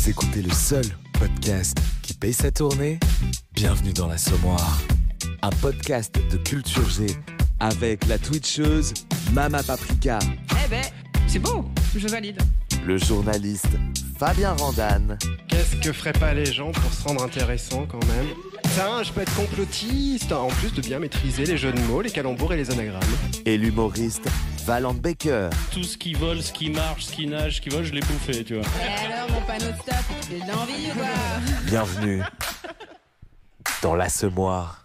Vous écoutez le seul podcast qui paye sa tournée. Bienvenue dans l'Assommoir, un podcast de Culture G avec la twitcheuse Mama Paprika. Eh ben, c'est beau, je valide. Le journaliste Fabien Randane. Qu'est-ce que feraient pas les gens pour se rendre intéressant quand même? Ça, je peux être complotiste, en plus de bien maîtriser les jeux de mots, les calembours et les anagrammes. Et l'humoriste Valente Baker. Tout ce qui vole, ce qui marche, ce qui nage, ce qui vole, je l'ai bouffé, tu vois. Et alors, mon panneau de stop, j'ai de l'envie ou quoi? Bienvenue dans l'Assommoir.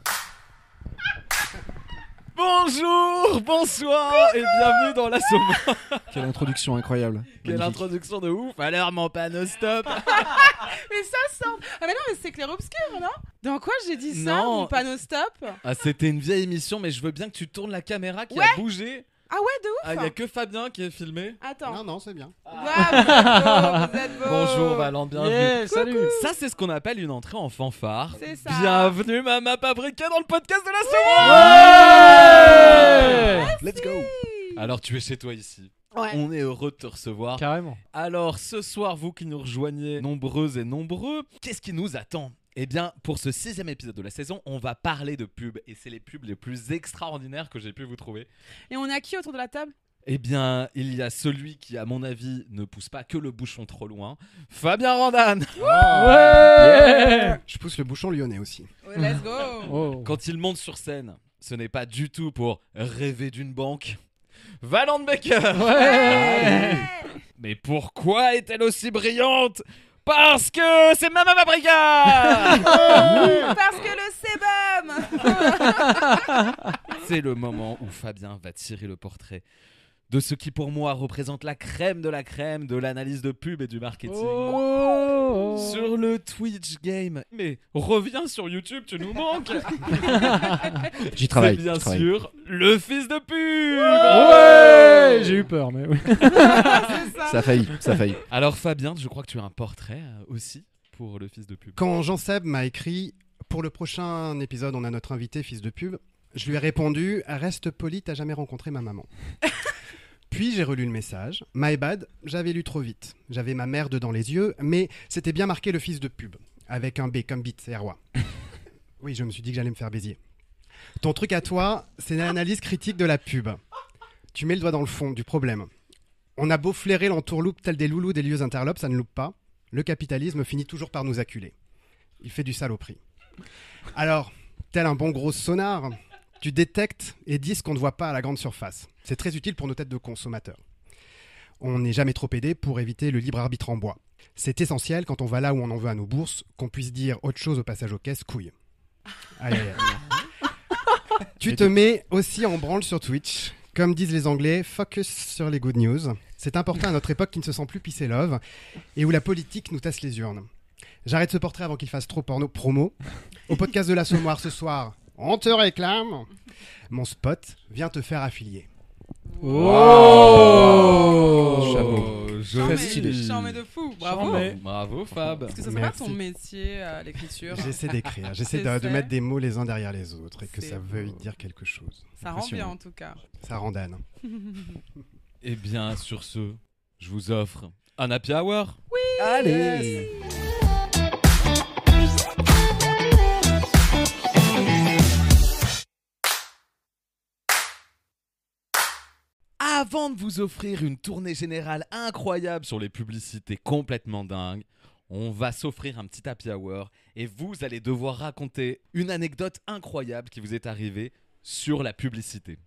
Bonjour, bonsoir et bienvenue dans l'Assommoir. Quelle introduction incroyable. Quelle Magnifique. introduction de ouf. Alors mon panneau stop. Mais ça semble... Ah mais non, mais c'est clair-obscur, non? Dans quoi j'ai dit ça, Non. mon panneau stop? Ah, c'était une vieille émission, mais je veux bien que tu tournes la caméra qui Ouais. a bougé. Ah ouais, de ouf. Ah, il y a que Fabien qui est filmé. Attends. Non, c'est bien. Ouais, vous êtes beau. Bonjour Valente, bienvenue. Yeah, salut. Ça c'est ce qu'on appelle une entrée en fanfare. C'est ça. Bienvenue Mama Paprika dans le podcast de l'Assommoir. Let's go. Alors tu es chez toi ici. Ouais. On est heureux de te recevoir. Carrément. Alors, ce soir, vous qui nous rejoignez, nombreuses et nombreux, qu'est-ce qui nous attend ? Eh bien, pour ce 6e épisode de la saison, on va parler de pubs. Et c'est les pubs les plus extraordinaires que j'ai pu vous trouver. Et on a qui autour de la table? Eh bien, il y a celui qui, à mon avis, ne pousse pas que le bouchon trop loin. Fabien Randane. Ouais. Je pousse le bouchon lyonnais aussi. Ouais, let's go. Oh. Quand il monte sur scène, ce n'est pas du tout pour rêver d'une banque. Valente Baker. Ouais. Mais pourquoi est-elle aussi brillante ? Parce que c'est Mama Paprika. Parce que le sébum. C'est le moment où Fabien va tirer le portrait de ce qui pour moi représente la crème de l'analyse de pub et du marketing. Oh. Sur le Twitch game. Mais reviens sur YouTube, tu nous manques. J'y travaille. C'est bien j'y travaille. sûr le fils de pub. Ouais. J'ai eu peur, mais oui. C'est Ça a failli, ça a failli. Alors Fabien, je crois que tu as un portrait aussi pour le fils de pub. Quand Jean-Seb m'a écrit « Pour le prochain épisode, on a notre invité, fils de pub », je lui ai répondu « Reste poli, t'as jamais rencontré ma maman ». Puis j'ai relu le message. My bad, j'avais lu trop vite. J'avais ma merde dans les yeux, mais c'était bien marqué le fils de pub, avec un B comme bite et roi. Oui, je me suis dit que j'allais me faire baiser. Ton truc à toi, c'est l'analyse critique de la pub. Tu mets le doigt dans le fond du problème. On a beau flairer l'entourloupe tel des loulous des lieux interlopes, ça ne loupe pas. Le capitalisme finit toujours par nous acculer. Il fait du saloperie. Alors, tel un bon gros sonar, tu détectes et dis ce qu'on ne voit pas à la grande surface. C'est très utile pour nos têtes de consommateurs. On n'est jamais trop aidé pour éviter le libre arbitre en bois. C'est essentiel quand on va là où on en veut à nos bourses, qu'on puisse dire autre chose au passage aux caisses, couille. Aïe, aïe, aïe. Tu te mets aussi en branle sur Twitch. Comme disent les Anglais, focus sur les good news. C'est important à notre époque qui ne se sent plus pisser love et où la politique nous tasse les urnes. J'arrête ce portrait avant qu'il fasse trop promo. Au podcast de l'Assommoir ce soir, on te réclame. Mon spot vient te faire affilier. Oh. Chapeau. Très stylé. Charmé de fou. Bravo. Charmé. Bravo Fab. Parce que ça, c'est pas Merci. ton métier à l'écriture. J'essaie d'écrire, j'essaie Je de sais. mettre des mots les uns derrière les autres et que C'est ça beau. veuille dire quelque chose. Ça rend bien en tout cas. Ça rend Dan. Eh bien, sur ce, je vous offre un happy hour. Allez. Avant de vous offrir une tournée générale incroyable sur les publicités complètement dingues, on va s'offrir un petit happy hour et vous allez devoir raconter une anecdote incroyable qui vous est arrivée sur la publicité.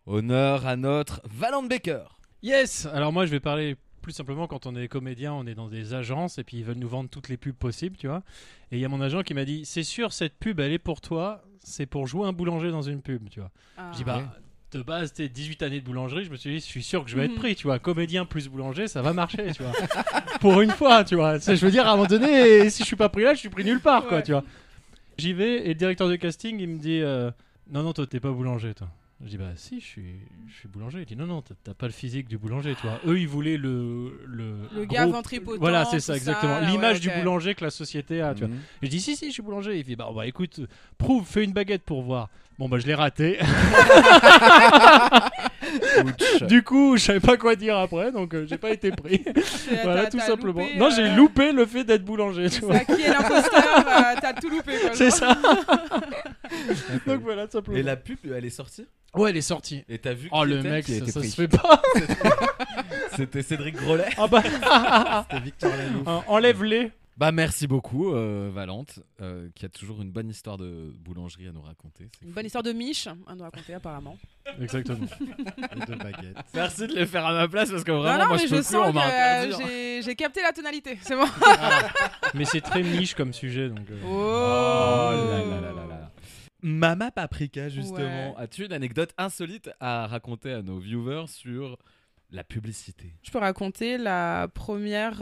Honneur à notre Valente Baker. Yes. Alors moi, je vais parler plus simplement quand on est comédien, on est dans des agences et puis ils veulent nous vendre toutes les pubs possibles, tu vois. Et il y a mon agent qui m'a dit, c'est sûr, cette pub, elle est pour toi. C'est pour jouer un boulanger dans une pub, tu vois. Ah. Je dis bah. De base, t'es 18 années de boulangerie, je me suis dit, je suis sûr que je vais être pris, tu vois. Comédien plus boulanger, ça va marcher, tu vois. Pour une fois, tu vois. Je veux dire, à un moment donné, si je suis pas pris là, je suis pris nulle part, quoi, Ouais. tu vois. J'y vais et le directeur de casting, il me dit, non, toi, t'es pas boulanger, toi. Je dis, bah si, je suis boulanger. Il dit, non, t'as pas le physique du boulanger, tu vois. Eux, ils voulaient le gars gros- ventripotent. Voilà, c'est ça, tout exactement. là, L'image ouais, du ok. boulanger que la société a, tu vois. Mhm. Je dis, si, je suis boulanger. Il dit, bah écoute, prouve, fais une baguette pour voir. Bon, bah je l'ai raté. Du coup, je savais pas quoi dire après, donc j'ai pas été pris. Voilà, tout simplement. Non, j'ai loupé le fait d'être boulanger. Tu vois. Ça, qui est l'imposteur t'as tout loupé. Quoi, C'est genre. ça. Donc voilà, tout simplement. Et la pub, elle est sortie. Ouais, elle est sortie. Et t'as vu Oh, qui le était mec, qui a ça été se pris. fait pas. C'était Cédric Grolet. Ah bah, C'était Victor Lanouf. enlève-les. Bah merci beaucoup Valente, qui a toujours une bonne histoire de boulangerie à nous raconter. C'est Une fou. bonne histoire de Mich à nous raconter apparemment. Exactement. Et de baguettes. Merci de le faire à ma place parce que vraiment non, moi mais je peux je plus, sens on m'a interdit. que j'ai capté la tonalité. C'est bon. Mais c'est très niche comme sujet, donc. Oh là là là là là. Mama Paprika justement, Ouais. as-tu une anecdote insolite à raconter à nos viewers sur la publicité? Je peux raconter la première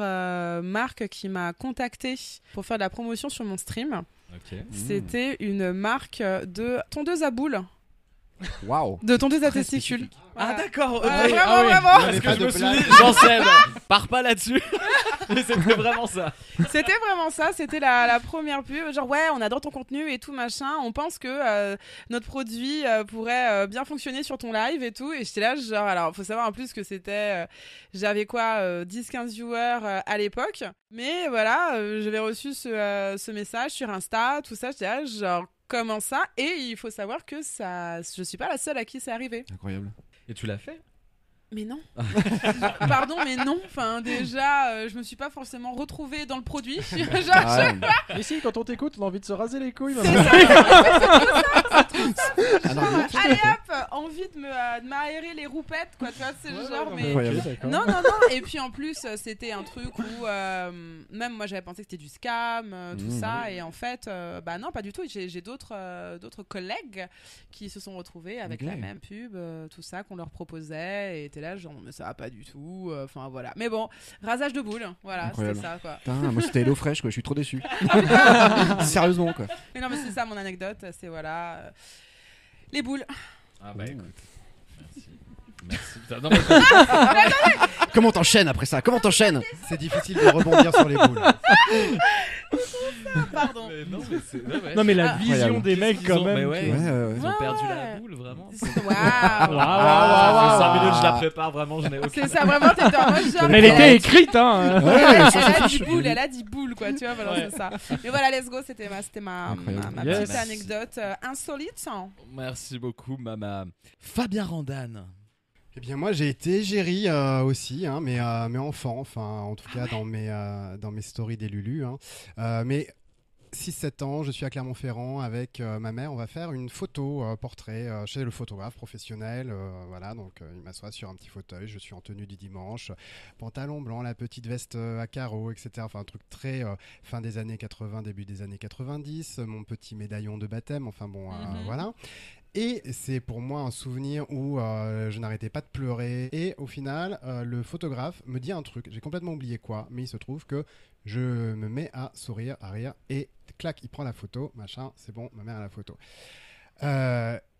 marque qui m'a contactée pour faire de la promotion sur mon stream. Ok. C'était une marque de tondeuse à boules, Waouh. de tondeuse à testicules. Ah Voilà. d'accord. Ouais, ok. vraiment, Ah oui. vraiment. Parce que Pas je de me suis blague. dit, Jean-Seb, pars pas là-dessus. Mais c'était vraiment ça. C'était vraiment ça, c'était la première pub. Genre, ouais, on adore ton contenu et tout, machin. On pense que notre produit pourrait bien fonctionner sur ton live et tout. Et j'étais là, genre, alors, faut savoir en plus que c'était. J'avais quoi, 10-15 viewers à l'époque. Mais voilà, j'avais reçu ce message sur Insta, tout ça. J'étais là, genre, comment ça? Et il faut savoir que ça, je suis pas la seule à qui c'est arrivé. Incroyable. Et tu l'as fait? Mais non. Pardon, mais non. Enfin, déjà, je me suis pas forcément retrouvée dans le produit. Genre, Ah, Mais si, quand on t'écoute, on a envie de se raser les couilles. C'est maman. allez hop, envie de m'aérer les roupettes, quoi, tu vois, c'est le genre, mais... Incroyable. Ok, d'accord. Non, non, non, et puis en plus, c'était un truc où, même moi j'avais pensé que c'était du scam, tout ça, et en fait, bah non, pas du tout, j'ai d'autres collègues qui se sont retrouvés avec Ok. la même pub, tout ça, qu'on leur proposait, et étaient là, genre, mais ça va pas du tout, enfin voilà. Mais bon, rasage de boules, voilà, c'était Incroyable. ça, quoi. Putain, moi c'était Hello Fresh quoi, je suis trop déçu. Sérieusement quoi. Mais non, mais c'est ça mon anecdote, c'est voilà, les boules. Ah bah écoute. Merci. Merci. Non, Comment t'enchaînes après ça? Comment t'enchaînes? C'est difficile de rebondir sur les boules. Pardon. mais non, mais c'est. Ouais, ouais. Non, mais la Ah. vision Incroyable. des mecs, Qu'est-ce quand qu'ils ont- même. mais ouais. tu vois. Ils ont Ouais, perdu ouais. la boule, vraiment. Waouh. Ça fait 5 minutes, je la prépare, vraiment, je n'ai aucune. C'est ça, vraiment, t'étais en mode genre. Elle était écrite, hein. Ouais, Elle ça, a c'est dit fiche. boule, elle a dit boule, quoi, tu vois, voilà, Ouais. c'est ça. Mais voilà, let's go, c'était ma Incroyable. petite Yes. anecdote insolite. Merci beaucoup, Mama. Fabien Randan. Eh bien moi j'ai été égérie aussi, hein, mais enfant, enfin en tout cas dans mes stories des Lulu. Hein. Mais 6-7 ans, je suis à Clermont-Ferrand avec ma mère, on va faire une photo portrait chez le photographe professionnel. Voilà, donc il m'assoit sur un petit fauteuil, je suis en tenue du dimanche, pantalon blanc, la petite veste à carreaux, etc. Enfin un truc très fin des années 80, début des années 90, mon petit médaillon de baptême, enfin bon, voilà. Et c'est pour moi un souvenir où je n'arrêtais pas de pleurer. Et au final, le photographe me dit un truc. J'ai complètement oublié quoi. Mais il se trouve que je me mets à sourire, à rire. Et clac, il prend la photo. Machin, c'est bon, ma mère a la photo.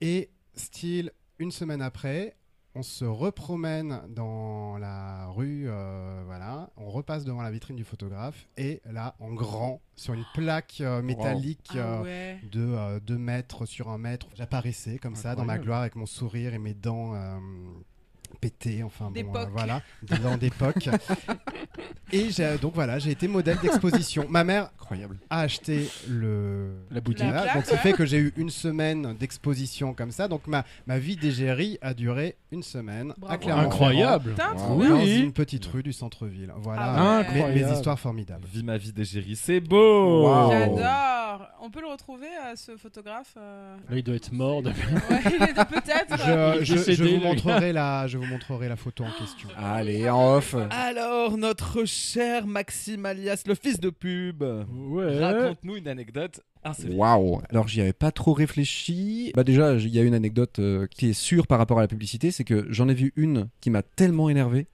Et style, une semaine après, on se repromène dans la rue. Voilà. On repasse devant la vitrine du photographe. Et là, en grand, sur une plaque métallique... Ah ouais. de 2 mètres sur 1 mètre. J'apparaissais comme ça dans ma Incroyable. gloire avec mon sourire et mes dents pétées, enfin bon, D'époque. voilà, des dents d'époque. Et donc voilà, j'ai été modèle d'exposition. Ma mère Incroyable. a acheté La boutique. La voilà, plaque, donc ce fait que j'ai eu une semaine d'exposition comme ça. Donc ma vie d'égérie a duré une semaine à Bravo. Clermont-Ferrand, Incroyable. Putain, Wow. trop Oui. bien. dans une petite rue du centre-ville. Voilà, Ah ouais. mes Incroyable. histoires formidables. Vie ma vie d'égérie, c'est beau. Wow. J'adore. On peut le retrouver, ce photographe Là, il doit être mort. Ouais, peut-être. Je décédé, vous le montrerai la photo en question. Allez, en off. Alors, notre cher Maxime alias le fils de pub. Ouais. Raconte-nous une anecdote insolite. Waouh. Alors j'y avais pas trop réfléchi. Bah déjà, il y a une anecdote qui est sûre par rapport à la publicité, c'est que j'en ai vu une qui m'a tellement énervé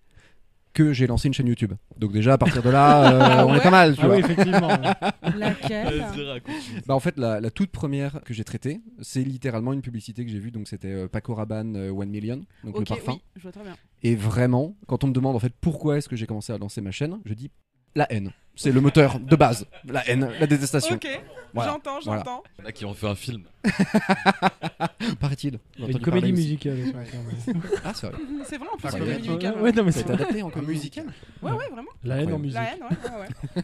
que j'ai lancé une chaîne YouTube. Donc déjà à partir de là, Ah on est ouais. pas mal, tu Ah vois. oui, effectivement. Laquelle? Vas-y, raconte-nous. Bah en fait la toute première que j'ai traitée, c'est littéralement une publicité que j'ai vue, donc c'était Paco Rabanne 1 Million, donc le Ok, parfum. oui, je vois très bien. Et vraiment, quand on me demande en fait pourquoi est-ce que j'ai commencé à lancer ma chaîne, je dis la haine. C'est le moteur de base. La haine, la détestation. Ok, Voilà. j'entends. Voilà. Il y en a qui ont fait un film. Paraît-il. J'ai Une entendu comédie parler aussi. musicale. Ah, c'est vrai. C'est vrai en plus, Ah, c'est ouais. une comédie musicale. Ouais, non, mais Ça a c'est été adapté en comédie musicale. Ouais, vraiment. la haine en musique. La haine, ouais.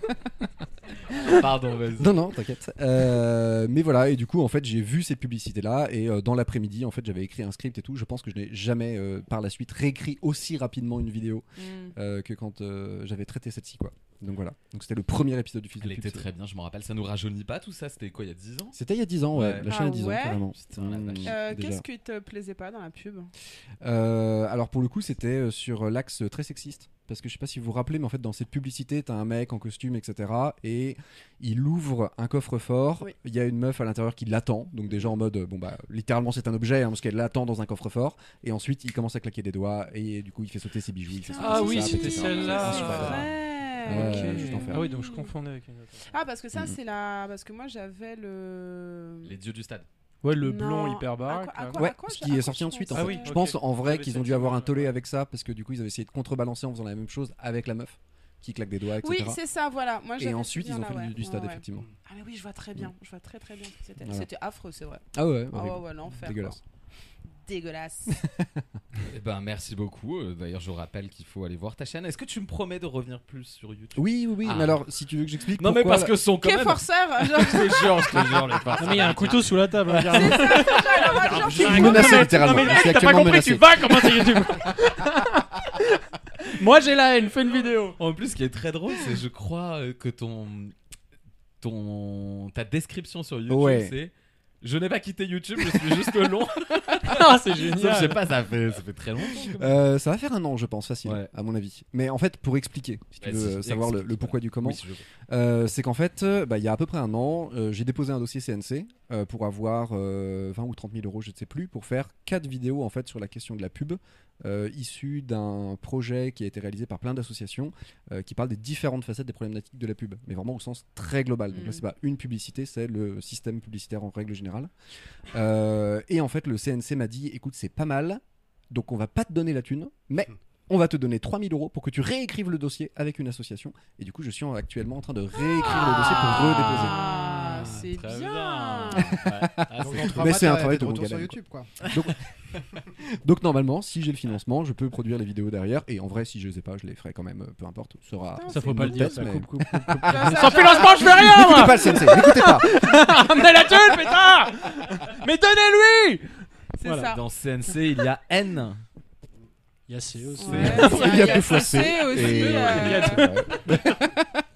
Pardon, vas-y. Non, non, t'inquiète. Mais voilà, et du coup, en fait, j'ai vu ces publicités-là, et dans l'après-midi, en fait, j'avais écrit un script et tout. Je pense que je n'ai jamais, par la suite, réécrit aussi rapidement une vidéo que quand j'avais traité celle-ci, quoi. Donc voilà. Donc c'était le premier épisode du Fils de Elle pub. était très bien, je me rappelle. Ça nous rajeunit pas tout ça. C'était quoi, il y a 10 ans? C'était il y a 10 ans, ouais. Ouais. La chaîne a 10 ans, ouais carrément. Putain, la vache. Déjà. Qu'est-ce qui te plaisait pas dans la pub? Alors pour le coup, c'était sur l'axe très sexiste. Parce que je sais pas si vous vous rappelez, mais en fait, dans cette publicité, t'as un mec en costume, etc. Et il ouvre un coffre-fort. Oui. Il y a une meuf à l'intérieur qui l'attend. Donc, déjà en mode, bon, bah, littéralement, c'est un objet, hein, parce qu'elle l'attend dans un coffre-fort. Et ensuite, il commence à claquer des doigts. Et du coup, il fait sauter ses bijoux. Il fait sauter Ah ses oui, sapes, c'était etc. celle-là. C'est super drôle. Ouais. juste enfer. Ah oui, donc je confondais avec une autre. Ah, parce que ça, Mhm. c'est la. Parce que moi, j'avais le. Les dieux du stade. Ouais, le Non. blond hyper À baraque. quoi- à là. quoi- Ouais, à quoi ce je- qui à est quoi sorti je ensuite. pensais En Ah fait. oui, Je ok. pense en vrai J'avais qu'ils ont cette dû avoir un image, tollé ouais. avec ça, parce que du coup, ils avaient essayé de contrebalancer en faisant la même chose avec la meuf qui claque des doigts, etc. Oui, c'est ça, voilà. Moi, Et j'avais ensuite, ce ils ont fait souvenir-là, du ouais. stade, Ouais, ouais. effectivement. Ah, mais oui, je vois très bien. Je vois très bien ce que c'était. Voilà. C'était affreux, c'est vrai. Ah ouais, Ah horrible. ouais, l'enfer. Dégueulasse. quoi. Dégueulasse. Eh ben, merci beaucoup. D'ailleurs, je rappelle qu'il faut aller voir ta chaîne. Est-ce que tu me promets de revenir plus sur YouTube? Oui, oui, oui. Ah. Mais alors, si tu veux que j'explique. Non, mais pourquoi parce que son quand Quel même. forceur genre, Je te jure, les farces. Non, mais il y a un couteau sous la table. hein, carrément. genre, Je suis menacé littéralement. Non, mais Je suis mec, t'as pas actuellement compris, tu menacé. vas commencer YouTube. Moi j'ai la haine, fais une vidéo. En plus, ce qui est très drôle, c'est je crois que ta description sur YouTube, Ouais. c'est je n'ai pas quitté YouTube, je suis juste long. Ah, c'est Sauf, je sais génial. pas, ça fait très longtemps. Ça va faire un an, je pense, facile, Ouais. à mon avis. Mais en fait, pour expliquer, si tu Vas-y, veux savoir le explique, pourquoi du comment, Oui, si je veux. c'est qu'en fait, il y a à peu près un an, j'ai déposé un dossier CNC pour avoir 20 ou 30 000 euros, je ne sais plus, pour faire 4 vidéos en fait sur la question de la pub, issues d'un projet qui a été réalisé par plein d'associations qui parlent des différentes facettes des problématiques de la pub, mais vraiment au sens très global. Donc là, c'est pas une publicité, c'est le système publicitaire en règle générale. Et en fait, le CNC m'a dit, écoute, c'est pas mal, donc on va pas te donner la thune, mais on va te donner 3 000 euros pour que tu réécrives le dossier avec une association. Et du coup, je suis actuellement en train de réécrire le dossier pour redéposer. Ah, c'est Très bien. Ouais. Ah, Donc, c'est dans 3 Mais mois, c'est un t'as travail des de retours longue sur haleine, YouTube, quoi. Donc normalement, si j'ai le financement, je peux produire les vidéos derrière. Et en vrai, si je les ai pas, je les ferai quand même, peu importe. Ce sera. Putain, Ça faut c'est pas le dire, bête, ça mais- coupe. Ça, Sans financement, je fais rien N'écoutez moi. pas le CNC, n'écoutez pas. Ramenez la thune, pétard. Mais donnez-lui. C'est Voilà. ça. Dans CNC, il y a N. Il y a C aussi. Ouais, Il y a peu C foncé. aussi. Et-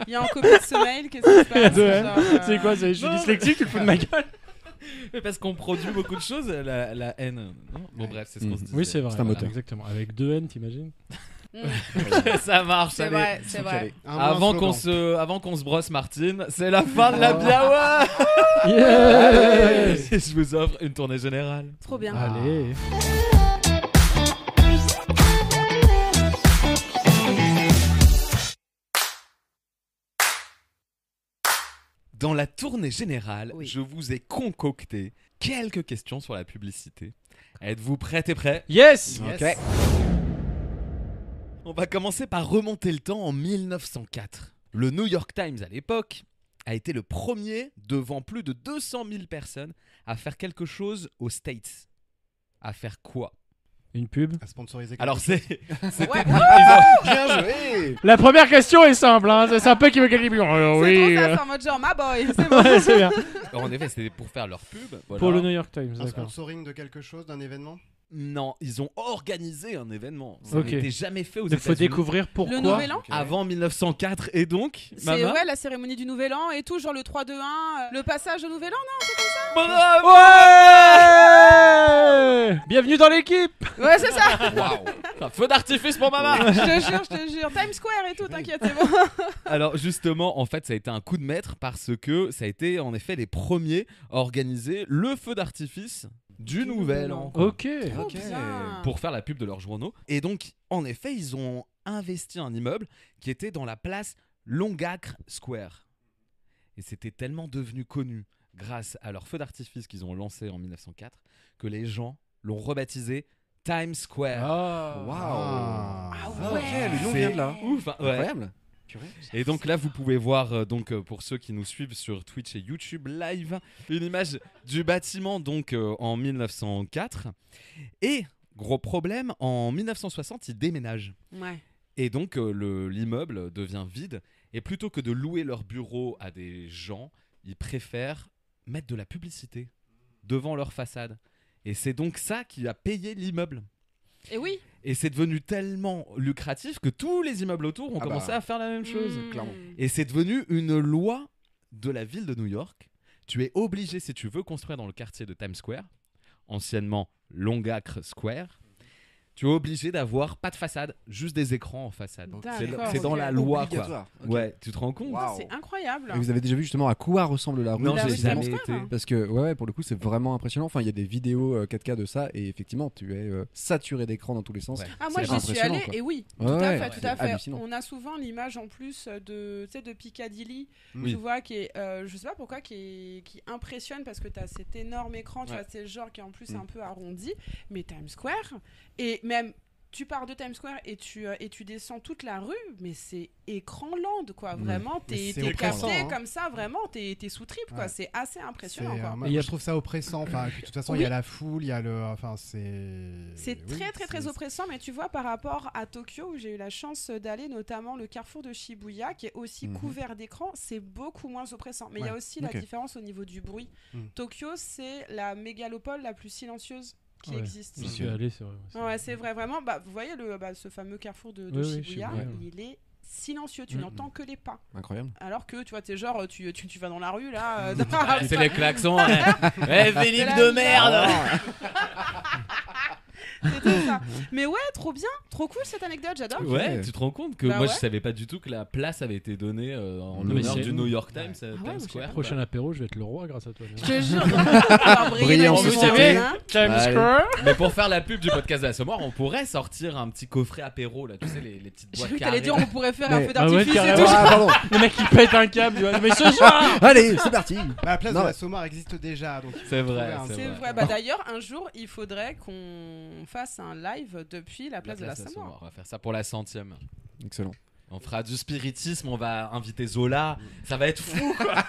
Il y a en copie de ce mail, qu'est-ce qui se Il y a passe deux N. genre, C'est quoi, je suis Non, dyslexique, tu te fous de ma gueule. Mais parce qu'on produit beaucoup de choses, la N. Non bon, bref, c'est ce qu'on se disait. Oui, c'est vrai. C'est un moteur. Exactement. Avec 2 N, t'imagines. Ça marche, C'est allez. vrai, c'est vrai. Un Avant bon qu'on se brosse, Martine, c'est la fin de la Biawa. Yeah. Et je vous offre une tournée générale. Trop bien. Allez. Dans la tournée générale, Oui. je vous ai concocté quelques questions sur la publicité. Êtes-vous prêts et prêts? Yes. Yes. On va commencer par remonter le temps en 1904. Le New York Times à l'époque a été le premier devant plus de 200 000 personnes à faire quelque chose aux States. À faire quoi? Une pub. À sponsoriser. Alors c'est... Ouais. Bien joué. La première question est simple, hein. C'est un peu qui veut gagner plus. C'est trop Oui. ça, c'est en mode genre, ma boy, c'est bon. Ouais, c'est bien. En effet, c'était pour faire leur pub. Voilà. Pour le New York Times, Un d'accord. sponsoring de quelque chose, d'un événement. Non, ils ont organisé un événement. Ça Ok. n'était jamais fait aux Donc faut États-Unis découvrir pourquoi. Le Nouvel An. avant 1904 et donc, C'est Mama ouais, la cérémonie du Nouvel An et tout, genre le 3, 2, 1, le passage au Nouvel An, Bravo. Ouais. Bienvenue dans l'équipe. non? Ouais, c'est ça. Un feu d'artifice pour Mama. Je te jure. Times Square et tout, t'inquiète, c'est bon. Alors justement, en fait, ça a été un coup de maître parce que ça a été en effet les premiers à organiser le feu d'artifice du Nouvel An. quoi. Ok. Trop Ok. bien. Pour faire la pub de leurs journaux. Et donc, en effet, ils ont investi un immeuble qui était dans la place Longacre Square. Et c'était tellement devenu connu grâce à leur feu d'artifice qu'ils ont lancé en 1904 que les gens l'ont rebaptisé Times Square. Ah. Waouh. Ah Ah, ouais. ok, le nom C'est vient de là. Ouf, hein, ouais. Incroyable. Et donc là, vous pouvez voir, pour ceux qui nous suivent sur Twitch et YouTube Live, une image du bâtiment en 1904. Et, gros problème, en 1960, ils déménagent. Ouais. Et donc, l'immeuble devient vide. Et plutôt que de louer leur bureau à des gens, ils préfèrent mettre de la publicité devant leur façade. Et c'est donc ça qui a payé l'immeuble. Et oui. Et c'est devenu tellement lucratif que tous les immeubles autour ont commencé à faire la même chose. Clairement. Et c'est devenu une loi de la ville de New York. Tu es obligé, si tu veux construire dans le quartier de Times Square, anciennement Longacre Square, tu es obligé d'avoir pas de façade, juste des écrans en façade. C'est dans la loi, quoi. Obligatoire. Ok. Ouais, tu te rends compte? Waouh. C'est incroyable. Et vous avez déjà vu justement à quoi ressemble la rue? Non, Bah j'ai oui, c'est jamais mon été. frère, hein. Parce que ouais, pour le coup, c'est vraiment impressionnant. Enfin, il y a des vidéos 4K de ça et effectivement, tu es saturé d'écran dans tous les sens. Ouais. Ah, moi C'est j'y suis impressionnant, allée quoi. et oui, Ouais, tout à ouais, fait, tout c'est à fait. hallucinant. On a souvent l'image en plus de Piccadilly, Oui. tu vois, qui est, je sais pas pourquoi, qui impressionne parce que tu as cet énorme écran, tu Ouais. vois, c'est le genre qui est en plus un peu arrondi, mais Times Square, et même tu pars de Times Square et tu descends toute la rue, mais c'est écran land, quoi. Vraiment, Mais t'es c'est capté oppressant, hein. comme ça, vraiment, t'es sous trip, quoi. Ouais. C'est assez impressionnant, C'est, quoi. moi, Et y a- je trouve ça oppressant. Enfin, et puis, de toute façon, il y a la foule, il y a le. Enfin, C'est très oppressant, mais tu vois, par rapport à Tokyo, où j'ai eu la chance d'aller, notamment le carrefour de Shibuya, qui est aussi couvert d'écran, c'est beaucoup moins oppressant. Mais il y a Ouais, aussi ok. la différence au niveau du bruit. Tokyo, c'est la mégalopole la plus silencieuse qui Ouais. existe. J'y suis allé, c'est vrai. aussi. Ouais, c'est vrai, vraiment. Bah, vous voyez ce fameux carrefour de Oui, oui, Shibuya, Shibuya. il est silencieux, tu n'entends que les pas. Incroyable. Alors que tu vois, t'es genre, tu vas dans la rue là. C'est les klaxons. Ouais, Philippe C'est de la merde. C'était ça. Mais ouais, trop bien, trop cool cette anecdote, j'adore. Ouais, tu te rends compte que Bah moi ouais. je savais pas du tout que la place avait été donnée en Mais l'honneur c'est- du New York Times, ouais, Times moi, Square. j'ai- Prochain apéro, je vais être le roi grâce à toi. Je te jure. Alors, Briller en dans les société. moments, hein. Times Allez. Square. Mais pour faire la pub du podcast de la Sommoire, on pourrait sortir un petit coffret apéro là, tu sais les petites J'ai boîtes cru que t'allais dire carrées. on pourrait faire Mais- un feu Ah ouais, d'artifice et carrément. tout. Ah, pardon. Le mec il pète un câble, tu vois. Mais ce soir. Allez, c'est parti. Bah, la place Non, de ouais. la Sommoire existe déjà. Donc C'est vrai, trouver un- c'est C'est vrai. vrai. Bah, d'ailleurs, un jour, il faudrait qu'on fasse un live depuis la place de la Sommoire. On va faire ça pour la 100e. Excellent. On fera du spiritisme, on va inviter Zola, ça va être fou quoi.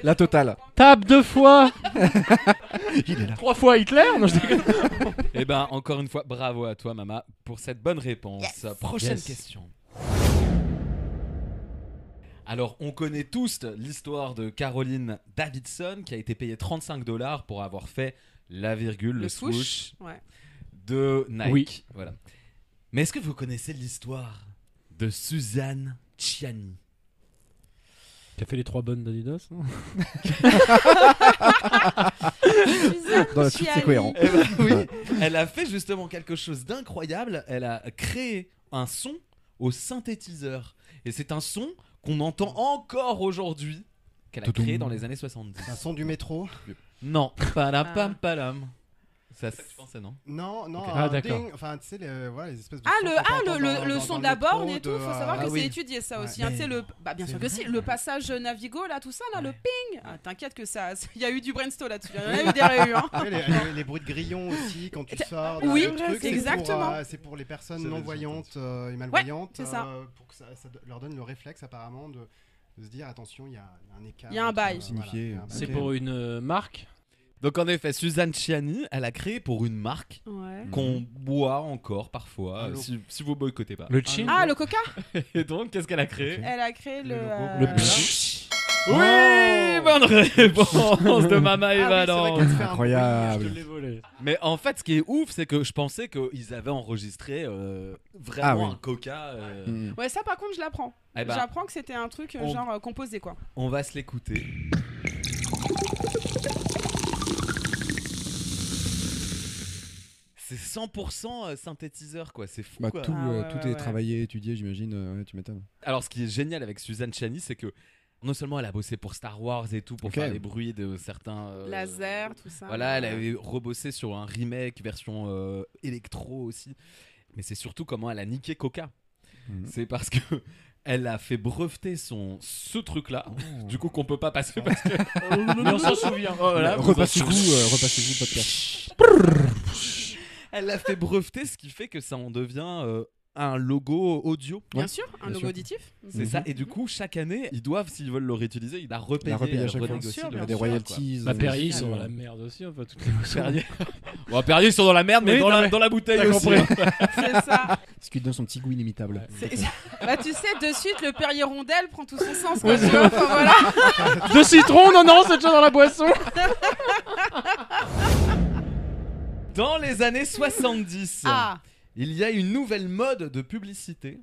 La totale. Tape 2 fois. Il est là. 3 fois Hitler. Non, je déconne. Et ben encore une fois, bravo à toi Mama pour cette bonne réponse. Prochaine Yes. question. Alors, on connaît tous l'histoire de Caroline Davidson qui a été payée $35 pour avoir fait la virgule, le swoosh Ouais. de Nike. Oui. Voilà. Mais est-ce que vous connaissez l'histoire de Suzanne Ciani? T'as fait les 3 bonnes d'Adidas, non? Dans la suite, c'est cohérent. Eh ben oui, elle a fait justement quelque chose d'incroyable. Elle a créé un son au synthétiseur. Et c'est un son qu'on entend encore aujourd'hui, qu'elle a Toutoum. créé dans les années 70. Un son du métro. Non, palam pam palam. C'est à ça que tu pensais, non? Non, non. Ok. un Ah, d'accord. ding, enfin, tu sais, voilà, les espèces de. Ah, sons le, qu'on ah, entend le dans son le de la métro, borne et tout, faut savoir que ah c'est oui. étudié ça aussi. Ouais. hein, tu sais, bah, bien C'est sûr que vrai. si, le passage Navigo, là, tout ça, là, le ping. Ah, t'inquiète que ça, il y a eu du brainstorm là-dessus. Il y en a eu des réunions. Hein. Ouais, les bruits de grillons aussi quand tu sors. Oui, le truc, c'est exactement. C'est pour les personnes C'est vrai, non-voyantes et malvoyantes. c'est ça. Pour que ça leur donne le réflexe apparemment de se dire attention, il y a un écart. Il y a un bail. entre, Signifié, il y a un bail. C'est Ok. pour une marque. Donc en effet, Suzanne Ciani, elle a créé pour une marque Ouais. qu'on boit encore parfois, Allô. si vous boycottez pas. Le chin. Ah, le Coca. Et donc, qu'est-ce qu'elle a créé? Elle a créé le. Le Oui, bonne réponse de Mama et Ah oui, c'est vrai Valence. qu'elle fait un Incroyable. Je te l'ai volé. Mais en fait, ce qui est ouf, c'est que je pensais qu'ils avaient enregistré vraiment Ah oui. un Coca. Mm. Ouais, ça par contre, je l'apprends. Eh ben, J'apprends que c'était un truc on- genre composé quoi. on va se l'écouter. C'est 100% synthétiseur, quoi. C'est fou, Bah, quoi. tout Ah ouais, tout ouais, est ouais. travaillé, étudié, j'imagine. Ouais, tu m'étonnes. Alors, ce qui est génial avec Suzanne Ciani, c'est que non seulement elle a bossé pour Star Wars et tout, pour Ok. faire les bruits de certains Laser, tout ça. Voilà, elle avait rebossé sur un remake version électro aussi. Mais c'est surtout comment elle a niqué Coca. Mhm. C'est parce que elle a fait breveter ce truc-là. Du coup, qu'on peut pas passer parce que. Mais on s'en souvient. Oh, voilà. Repassez-vous le podcast. Elle l'a fait breveter, ce qui fait que ça en devient un logo audio. Bien Ouais, sûr, un bien logo sûr. auditif. C'est ça. Et du coup, chaque année, ils doivent, s'ils veulent le réutiliser, il a repayé, repayé à chaque fois. renégocié Bien le sûr, des bien royalties. Bah, Perrier, ils euh, sont dans la merde aussi, enfin, toutes les boissons. Perrier. Bon, Perrier, ils sont dans la merde, mais Oui, non, mais dans la bouteille t'as aussi. compris. C'est ça. Ce qui donne son petit goût inimitable. Bah, tu sais, de suite, le Perrier rondelle prend tout son sens. Ouais, Quoi, tu vois, enfin, voilà. De citron, non, c'est déjà dans la boisson. Dans les années 70, Ah, il y a une nouvelle mode de publicité.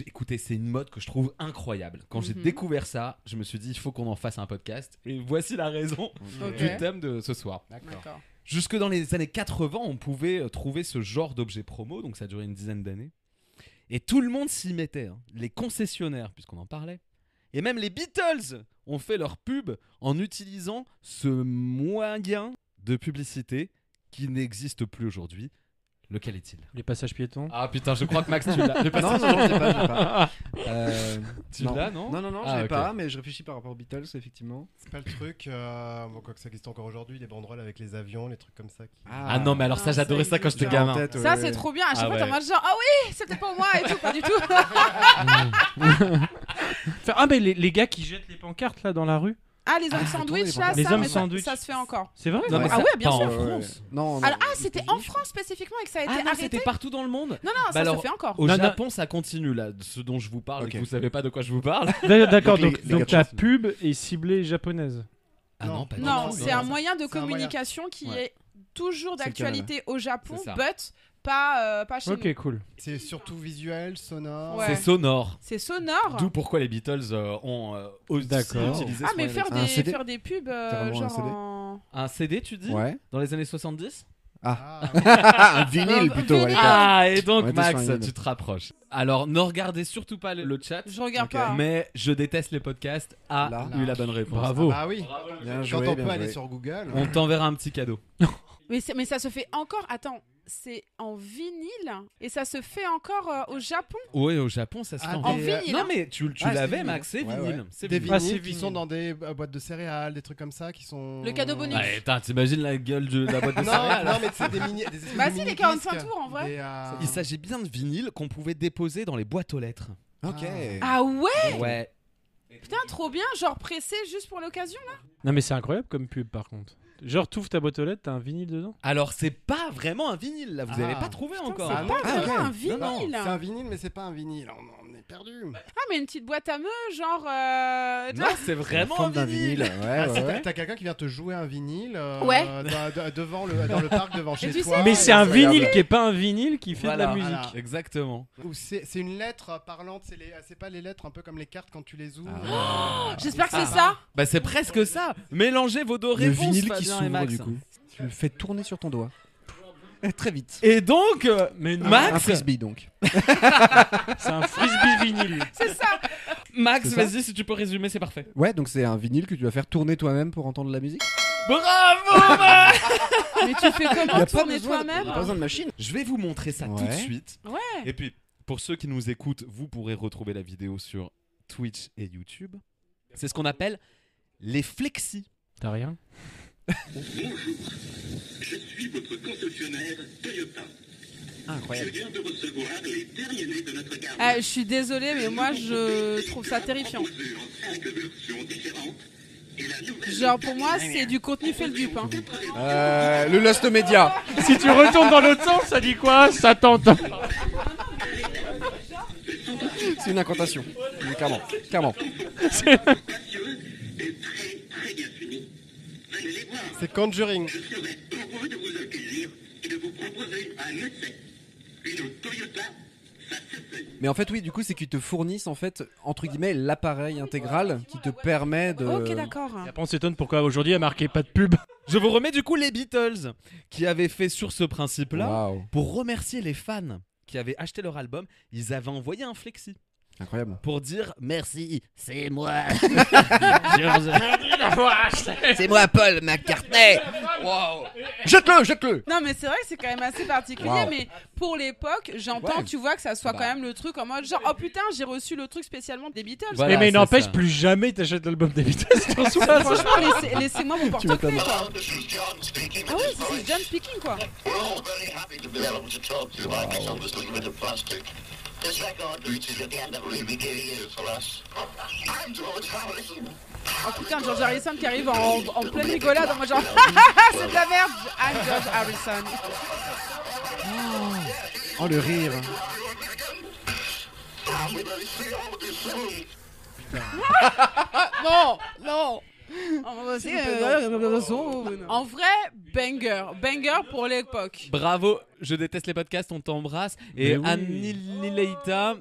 Écoutez, c'est une mode que je trouve incroyable. Quand j'ai Mhm. découvert ça, je me suis dit, il faut qu'on en fasse un podcast. Et voici la raison ok. du thème de ce soir. D'accord. Jusque dans les années 80, on pouvait trouver ce genre d'objet promo, donc ça a duré une dizaine d'années. Et tout le monde s'y mettait, hein. Les concessionnaires, puisqu'on en parlait. Et même les Beatles ont fait leur pub en utilisant ce moyen de publicité qui n'existe plus aujourd'hui. Lequel est-il? Les passages piétons. Ah putain, je crois que Max, tu l'as. Le Non, passage- non, je l'ai pas. Tu l'as, non? Non, je Ah, l'ai ok. pas, mais je réfléchis par rapport aux Beatles, effectivement. C'est pas le truc, bon, quoi que ça existe encore aujourd'hui, les banderoles avec les avions, les trucs comme ça. Ah non, mais alors ça, Ah, j'adorais ça ça quand j'étais existe. gamin. Ça, c'est trop bien. À chaque Ah fois, t'es en ouais. mode genre, ah oui, c'est peut-être pas moi et tout, pas du tout. Ah, mais les gars qui jettent les pancartes là dans la rue. Ah, les hommes Ah, sandwich, les là, hommes ça, mais sandwich. ça se fait encore. C'est vrai? Non, mais Ah ça- ouais, bien pas sûr. en France. Non, Alors, ah, c'était en France spécifiquement et que ça a été Ah non, arrêté. c'était partout dans le monde. Non, non, Bah ça alors, se fait encore. Au Non, non. Japon, ça continue là, ce dont je vous parle, et Ok. que vous savez pas de quoi je vous parle. D'accord, Donc, donc, les donc gars ta de- pub est ciblée japonaise. Ah non, pas du Non, tout. c'est un moyen de C'est un moyen. communication qui Ouais. est toujours C'est le d'actualité au Japon, C'est ça. but pas chez Ok, nous. cool. C'est surtout visuel, sonore. Ouais. C'est sonore. C'est sonore. D'où pourquoi les Beatles ont aussi D'accord. utilisé Ah, ce mais moyen Un CD? faire des pubs Carrément un genre CD? en... Un CD, tu dis Ouais. Dans les années 70 Ah, Un vinyle plutôt. vinyle. à l'époque. Ah, et donc On était Max, sur un tu te rapproches. Alors, ne regardez surtout pas le chat, Je regarde Ok. pas. mais je déteste les podcasts a Là. eu la bonne réponse. Bravo. bah oui. Bien Quand joué, on bien peut aller joué. sur Google. On t'enverra un petit cadeau. Mais ça se fait encore. Attends, c'est en vinyle et ça se fait encore au Japon. Oui, au Japon, ça se Ah, fait En des, vinyle. Non, hein. mais tu Ah, c'est l'avais, vinyle. Max, c'est Ouais, vinyle. ouais. C'est Des vinyle. Ah, vinyles c'est qui vinyle. sont dans des boîtes de céréales, des trucs comme ça qui sont. Le cadeau bonus. Ouais, putain, t'imagines la gueule de la boîte de Non, céréales. non, mais c'est des mini. Des espèces Bah de si, les mini 45 disques, tours, en vrai. des, Il s'agit bien de vinyle qu'on pouvait déposer dans les boîtes aux lettres. Ok. Ah ouais. Ouais. Putain, trop bien, genre pressé juste pour l'occasion là. Non, mais c'est incroyable comme pub par contre. Genre, t'ouvres ta boîte aux lettres, t'as un vinyle dedans. Alors, c'est pas vraiment un vinyle, là. Vous Ah. avez pas trouvé encore. C'est Ah, pas non, vraiment ok. un Non, vinyle. non, c'est un vinyle, mais c'est pas un vinyle. On est perdu. Ah, mais une petite boîte à meux, genre. tu Non, vois. c'est vraiment Forme un d'un vinyle. vinyle. Ah, Ouais, si ouais, t'as ouais. t'as quelqu'un qui vient te jouer un vinyle Ouais. devant dans le parc devant chez tu toi. sais- Mais c'est un incroyable. vinyle qui est pas un vinyle qui fait Voilà. de la musique. Voilà. Exactement. Ou c'est une lettre parlante, c'est pas les lettres un peu comme les cartes quand tu les ouvres. J'espère que Ah. c'est ça. Bah, c'est presque ça. Mélangez vos deux Le réponses, vinyle qui Fabien et s'ouvre Max. du coup. Tu le fais tourner sur ton doigt. Très vite. Et donc, Mais non, Un Max, frisbee donc. c'est un frisbee vinyle. C'est ça. Max, C'est ça vas-y, si tu peux résumer, c'est parfait. Ouais, donc c'est un vinyle que tu vas faire tourner toi-même pour entendre la musique. Bravo, Max. Mais tu fais comment tourner toi-même? y a pas besoin de machine. Je vais vous montrer ça tout de Ouais. suite. Ouais. Et puis, pour ceux qui nous écoutent, vous pourrez retrouver la vidéo sur Twitch et YouTube. C'est ce qu'on appelle les flexis. T'as rien? Je suis votre concessionnaire Toyota. Incroyable. Je viens de recevoir les derniers nés de notre gamme. Ah, je suis désolée, mais moi je trouve ça terrifiant. Proposé en 5 versions différentes. Et la nouvelle Genre pour moi c'est du contenu fait le dupe. Hein. Le Lost Media. Si tu retournes dans l'autre sens, ça dit quoi? Ça tente. C'est une incantation. Mais clairement. Clairement. spacieuse et très très bien finie. Venez les voir. C'est Conjuring. Je serai heureux de vous accueillir et de vous proposer un essai. Une Toyota, ça se fait. Mais en fait, oui, du coup, c'est qu'ils te fournissent en fait entre guillemets l'appareil intégral qui te permet de. Ok d'accord. Et après, on s'étonne pourquoi aujourd'hui il y a marqué pas de pub. Je vous remets du coup les Beatles qui avaient fait sur ce principe-là. Waouh. Pour remercier les fans qui avaient acheté leur album, ils avaient envoyé un flexi. Incroyable. pour dire merci, c'est moi. C'est moi, Paul McCartney. Wow. Jette-le. Non, mais c'est vrai que c'est quand même assez particulier. Wow. Mais pour l'époque, j'entends, Ouais. tu vois, que ça soit Bah. quand même le truc en mode genre, oh putain, j'ai reçu le truc spécialement des Beatles. Voilà, mais c'est n'empêche, ça. plus jamais t'achètes l'album des Beatles. t'en souviens, ça Franchement, laissez-moi mon Tu portefeuille, m'étonnes. quoi. This is John speaking. Ah ouais, c'est John speaking, quoi. We're all very happy to be able to talk to you about misunderstood plastic. This record reaches at the end of a really big years for us. I'm George Harrison. Oh putain, George Harrison qui arrive en pleine rigolade, en mode genre, c'est de la merde. I'm George Harrison. Oh, le rire. We're going to see all this soon. Non. En vrai, banger pour l'époque. Bravo, je déteste les podcasts, on t'embrasse. Et Mais oui. Annihilator,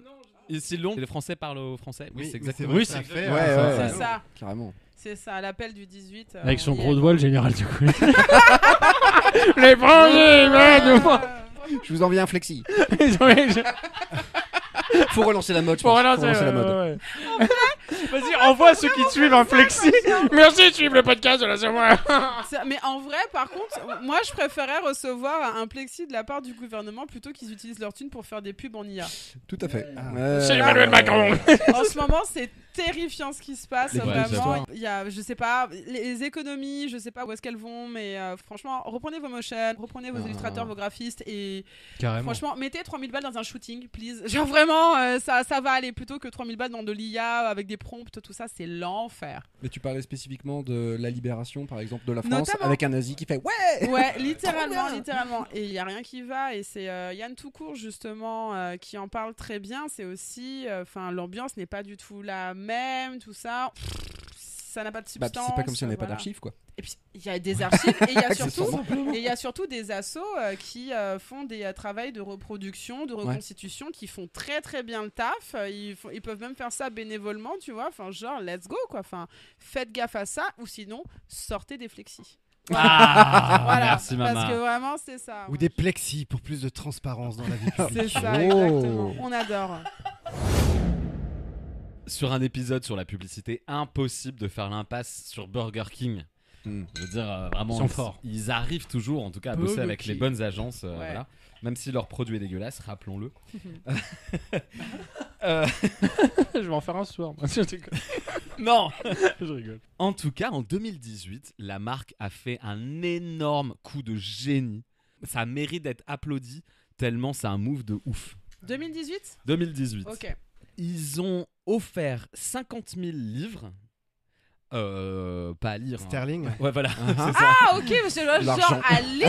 ici long, les Français parlent au français. Oui, c'est exactement. vrai Oui, que ça c'est fait, Ouais. C'est ça. Carrément. C'est ça, l'appel du 18. Avec son on y gros est. doigt, le général du coup. Les Français, Je vous envoie un flexi. Ils ont- Faut relancer la mode. je Pour pense. relancer, Faut relancer la mode. ouais. Vas-y, envoie ceux qui te suivent un flexi. Merci de suivre le podcast de la semaine. Mais en vrai, par contre, moi je préférais recevoir un plexi de la part du gouvernement plutôt qu'ils utilisent leur thune pour faire des pubs en IA. Tout à fait. C'est Emmanuel Macron. En ce moment, c'est terrifiant ce qui se passe. Les Vraiment, histoires. il y a, je sais pas, les économies, je sais pas où est-ce qu'elles vont, mais franchement, reprenez vos motions, reprenez vos illustrateurs, vos graphistes et Carrément. franchement, mettez 3000 balles dans un shooting, please. Genre vraiment, ça va aller plutôt que 3000 balles dans de l'IA avec des prompts, tout ça, c'est l'enfer. Mais tu parlais spécifiquement de la libération, par exemple, de la France, Notamment. avec un nazi qui fait ouais. Ouais, littéralement, Trop bien. littéralement. Et il y a rien qui va. Et c'est Yann Toucourt justement qui en parle très bien. C'est aussi, enfin, l'ambiance n'est pas du tout la même, tout ça. Ça n'a pas de Bah, substance. c'est pas comme si on n'avait pas voilà. d'archives, quoi. Et puis il y a des archives et il y a Accessoirement. surtout des assos qui font des travails de reproduction, de reconstitution, qui font très très bien le taf. Ils peuvent même faire ça bénévolement, tu vois. Enfin, genre, let's go, quoi. Enfin, faites gaffe à ça, ou sinon, sortez des flexis. Ah, Voilà, merci maman. parce que vraiment, c'est ça. Ou des plexis pour plus de transparence dans la vie publique. C'est ça, Oh. exactement. On adore. Sur un épisode sur la publicité, impossible de faire l'impasse sur Burger King. Hmm. Je veux dire, vraiment, Ils sont forts. Ils arrivent toujours, en tout cas, à bosser Burger avec les King. bonnes agences. Ouais. Voilà. Même si leur produit est dégueulasse, rappelons-le. Je vais en faire un ce soir. moi. Je déconne. Non. Je rigole. En tout cas, en 2018, la marque a fait un énorme coup de génie. Ça mérite d'être applaudi tellement c'est un move de ouf. 2018 2018. Ok. Ils ont offert 50 000 livres. Pas à lire. hein. Sterling. Ouais, voilà. Uh-huh. c'est ça. Ah, ok, parce que là, L'argent. genre à lire.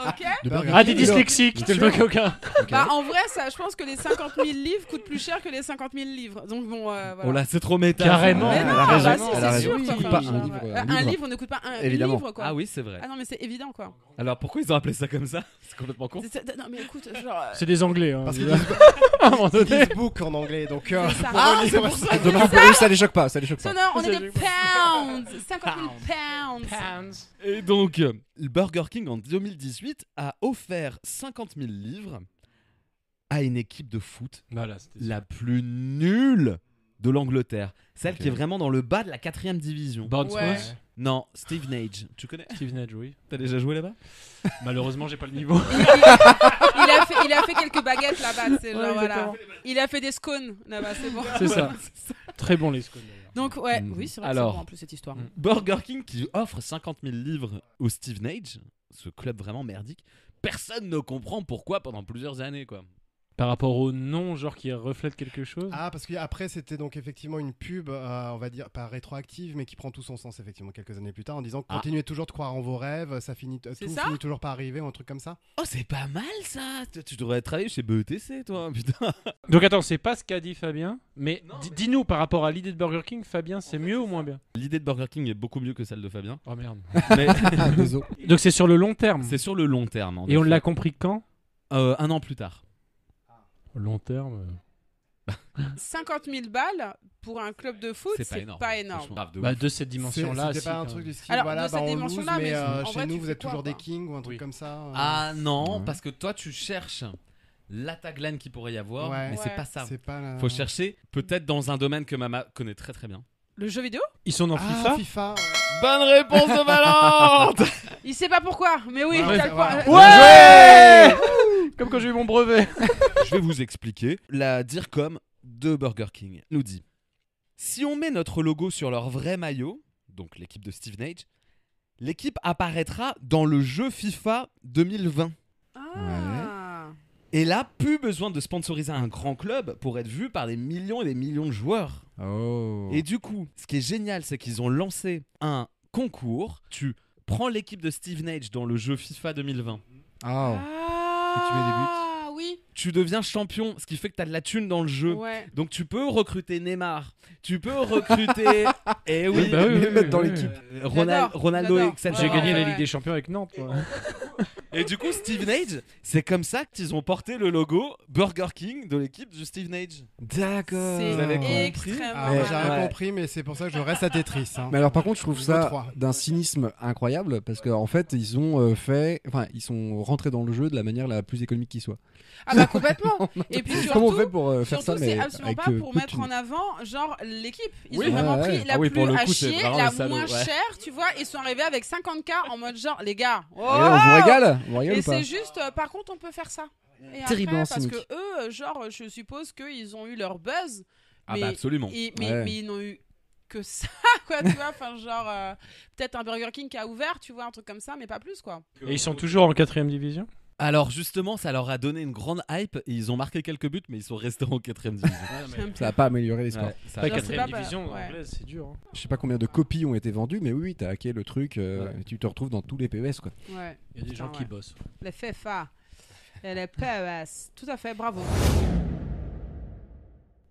Ok. De Burger Ah, King. t'es dyslexique, t'es le coquin. Bah, en vrai, ça, je pense que les 50 000 livres coûtent plus cher que les 50 000 livres. Donc, bon, voilà. Oh là, c'est trop méta. Carrément. Mais Elle non, a raison, bah, si, elle a c'est sûr. raison. quoi. Oui, Enfin, pas genre, un livre, un un livre. livre ne coûte pas un Évidemment. livre, quoi. Ah oui, c'est vrai. Ah non, mais c'est évident, quoi. Alors pourquoi ils ont appelé ça comme ça? C'est complètement con. Non, mais écoute, genre. C'est des Anglais. Hein, Parce qu'ils à disent, un moment ils donné. disent book en anglais, donc C'est ça. c'est pour ça. Donc eux, ça les choque pas, ça les choque So, pas. non, on est des pounds. 50 000 pounds. Et donc, le Burger King en 2018 a offert 50 000 livres à une équipe de foot Voilà, c'était la plus nulle de l'Angleterre. Celle Ok. qui est vraiment dans le bas de la 4e division. Bournemouth, Ouais. Non, Steve Nage. Tu connais? Steve Nedge, oui. T'as déjà joué là-bas? Malheureusement, j'ai pas le niveau. Il a fait quelques baguettes là-bas, c'est genre Ouais, voilà. exactement. Il a fait des scones là-bas, c'est bon. C'est ça. Très bon les scones d'ailleurs. Donc ouais, Mhm. oui, c'est vrai. Alors. que c'est bon, en plus cette histoire. Burger King qui offre 50 000 livres au Steve Nage, ce club vraiment merdique. Personne ne comprend pourquoi pendant plusieurs années, quoi. Par rapport au nom, genre qui reflète quelque chose. Ah, parce qu'après, c'était donc effectivement une pub, on va dire, pas rétroactive, mais qui prend tout son sens, effectivement, quelques années plus tard, en disant Ah. continuez toujours de croire en vos rêves, ça finit, C'est tout ça finit toujours par arriver, ou un truc comme ça. Oh, c'est pas mal ça! Tu devrais travailler chez BETC, toi, putain! Donc attends, c'est pas ce qu'a dit Fabien, mais Non, dis-nous par rapport à l'idée de Burger King, Fabien, c'est mieux ou moins bien? L'idée de Burger King est beaucoup mieux que celle de Fabien. Oh merde. Mais Désolé. Donc c'est sur le long terme. c'est sur le long terme. en Et on effet. l'a compris quand? 1 an plus tard. Long terme. 50 000 balles pour un club de foot, C'est pas énorme. énorme. Grave de Bah ouf. de cette dimension-là. C'était si, pas un quand truc même. du style, Alors, voilà, de cette on lose, dimension-là, mais mais en chez vrai, nous, tu vous fais êtes quoi, toujours des quoi kings ou un truc Oui. comme ça. Ah non, Ouais. parce que toi tu cherches la tagline qu'il pourrait y avoir, Ouais. mais c'est Ouais. pas ça. C'est pas la... Faut chercher peut-être dans un domaine que Mama connaît très très bien. Le jeu vidéo? Ils sont dans Ah, FIFA. FIFA. Bonne réponse de Valente. Il sait pas pourquoi, mais oui, Ouais, t'as le voilà. point. Ouais. Comme quand j'ai eu mon brevet. Je vais vous expliquer. La DIRCOM de Burger King nous dit: si on met notre logo sur leur vrai maillot, donc l'équipe de Steve Nage, l'équipe apparaîtra dans le jeu FIFA 2020. Ah. Et là, plus besoin de sponsoriser un grand club pour être vu par des millions et des millions de joueurs. Oh. Et du coup, ce qui est génial, c'est qu'ils ont lancé un concours. Tu prends l'équipe de Steve Nage dans le jeu FIFA 2020. Ah. Ah, Et tu mets des buts. oui. Tu deviens champion, ce qui fait que tu as de la thune dans le jeu. Ouais. Donc tu peux recruter Neymar, tu peux recruter et oui, Bah oui, mais oui, mettre dans oui, l'équipe. Ronaldo, j'adore. etc. J'ai gagné la Ouais. Ligue des Champions avec Nantes. Moi. Et du coup, Steve Nage, c'est comme ça qu'ils ont porté le logo Burger King de l'équipe de Steve Nage. D'accord. C'est Vous avez compris extrêmement Ah, Ouais. moi, j'ai rien Ouais. compris, mais c'est pour ça que je reste à Tetris. Hein. Mais alors par contre je trouve Le ça 3. d'un cynisme incroyable parce qu'en fait ils ont ils sont rentrés dans le jeu de la manière la plus économique qui soit. Ah bah complètement. Et puis Comment on fait surtout, pour faire ça surtout mais c'est absolument avec pas pour peu de mettre thunes. en avant genre l'équipe. Ils Oui. ont vraiment Ouais, pris ouais. la Ah oui, plus pour le à coup, c'est chier, vraiment la les salauds, moins ouais. chère, tu vois. Ils sont arrivés avec 50K en mode genre les gars. Oh Et là, on vous régale Et ou pas c'est juste, par contre, on peut faire ça. Et Terriblement après, parce cynique. que eux, genre, je suppose qu'ils ont eu leur buzz. Ah mais, bah absolument. Ouais. mais ils n'ont eu que ça, quoi, tu vois. Enfin, genre, peut-être un Burger King qui a ouvert, tu vois, un truc comme ça, mais pas plus, quoi. Et ils sont toujours en 4ème division. Alors justement, ça leur a donné une grande hype et ils ont marqué quelques buts, mais ils sont restés en 4ème division. Ça a pas amélioré les scores. Ouais, ça a- Pas Genre, 4ème c'est pas- division ouais. anglaise, c'est dur. Hein. Je sais pas combien de copies ont été vendues mais oui t'as hacké le truc et tu te retrouves dans tous les PES quoi. Ouais. Il y a des gens Putain, qui ouais. bossent. Les FIFA. Et les PES. Tout à fait, bravo.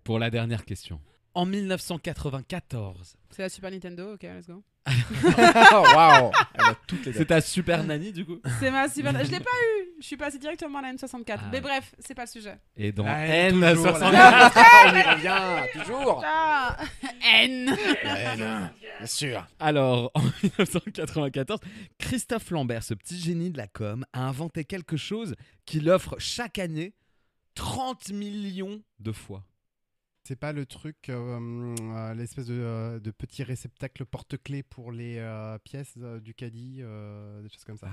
Pour la dernière question. En 1994, C'est la Super Nintendo, ok, let's go. Waouh. Elle a toutes les c'est ta Super Nanny du coup. C'est ma Super. Je l'ai pas eu. Je suis passé directement à la N64. Ah mais ouais. bref, c'est pas le sujet. Et dans Ah, toujours, N64. là. On y revient toujours. Ah, N. Bien sûr. Alors, en 1994, Christophe Lambert, ce petit génie de la com, a inventé quelque chose qui l'offre chaque année 30 millions de fois. C'est pas le truc, l'espèce de petit réceptacle porte-clés pour les pièces du caddie, des choses comme ça.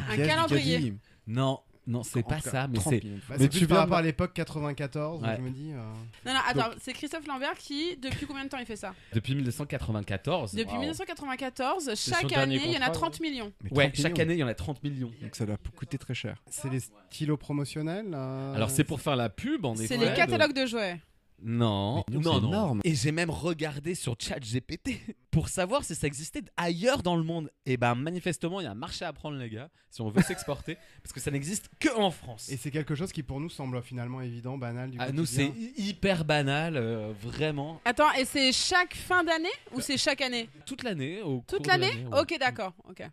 Un calendrier. Non, non, c'est pas ça, mais c'est. Bah, Mais c'est tu plus par viens rapport de- à l'époque 94, Ouais. je me dis. Non, non, attends, c'est Christophe Lambert qui, depuis combien de temps il fait ça? Depuis 1994. Depuis Wow. 1994, son chaque dernier année, il y en a contrat, 30 millions. Mais Ouais, 30 chaque millions. année, il y en a 30 millions. Donc ça doit coûter très cher. C'est les stylos promotionnels. Alors, c'est pour faire la pub, en effet. C'est les catalogues de jouets. Non, Mais non, non, c'est non. énorme. Et j'ai même regardé sur ChatGPT pour savoir si ça existait ailleurs dans le monde. Et ben manifestement, il y a un marché à prendre, les gars, si on veut s'exporter, parce que ça n'existe que en France. Et c'est quelque chose qui pour nous semble finalement évident, banal. Du Ah, nous, c'est quotidien. hyper banal, vraiment. Attends, et c'est chaque fin d'année ou c'est chaque année? Toute l'année. Au Toute cours de l'année? ouais. Ok, d'accord. Ok.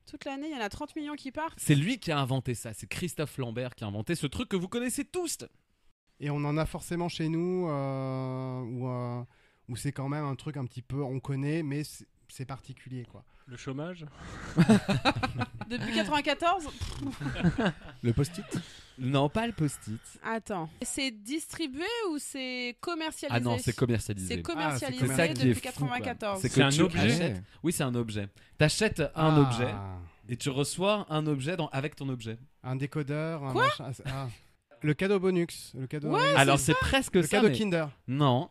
Toute l'année, il y en a 30 millions qui partent. C'est lui qui a inventé ça. C'est Christophe Lambert qui a inventé ce truc que vous connaissez tous. Et on en a forcément chez nous où c'est quand même un truc un petit peu, on connaît, mais c'est particulier quoi. Le chômage. Depuis 94? Le post-it. Non, pas le post-it. Attends. C'est distribué ou c'est commercialisé? Ah non, c'est commercialisé. C'est commercialisé Ah, c'est ça qui est depuis fou, quoi. 94. C'est que C'est un tu objet achètes- Oui, c'est un objet. T'achètes un objet et tu reçois un objet avec ton objet. Un décodeur, un Quoi machin. Le cadeau bonus, le cadeau. Ouais, Alors c'est presque le ça. cadeau mais- Kinder. Non.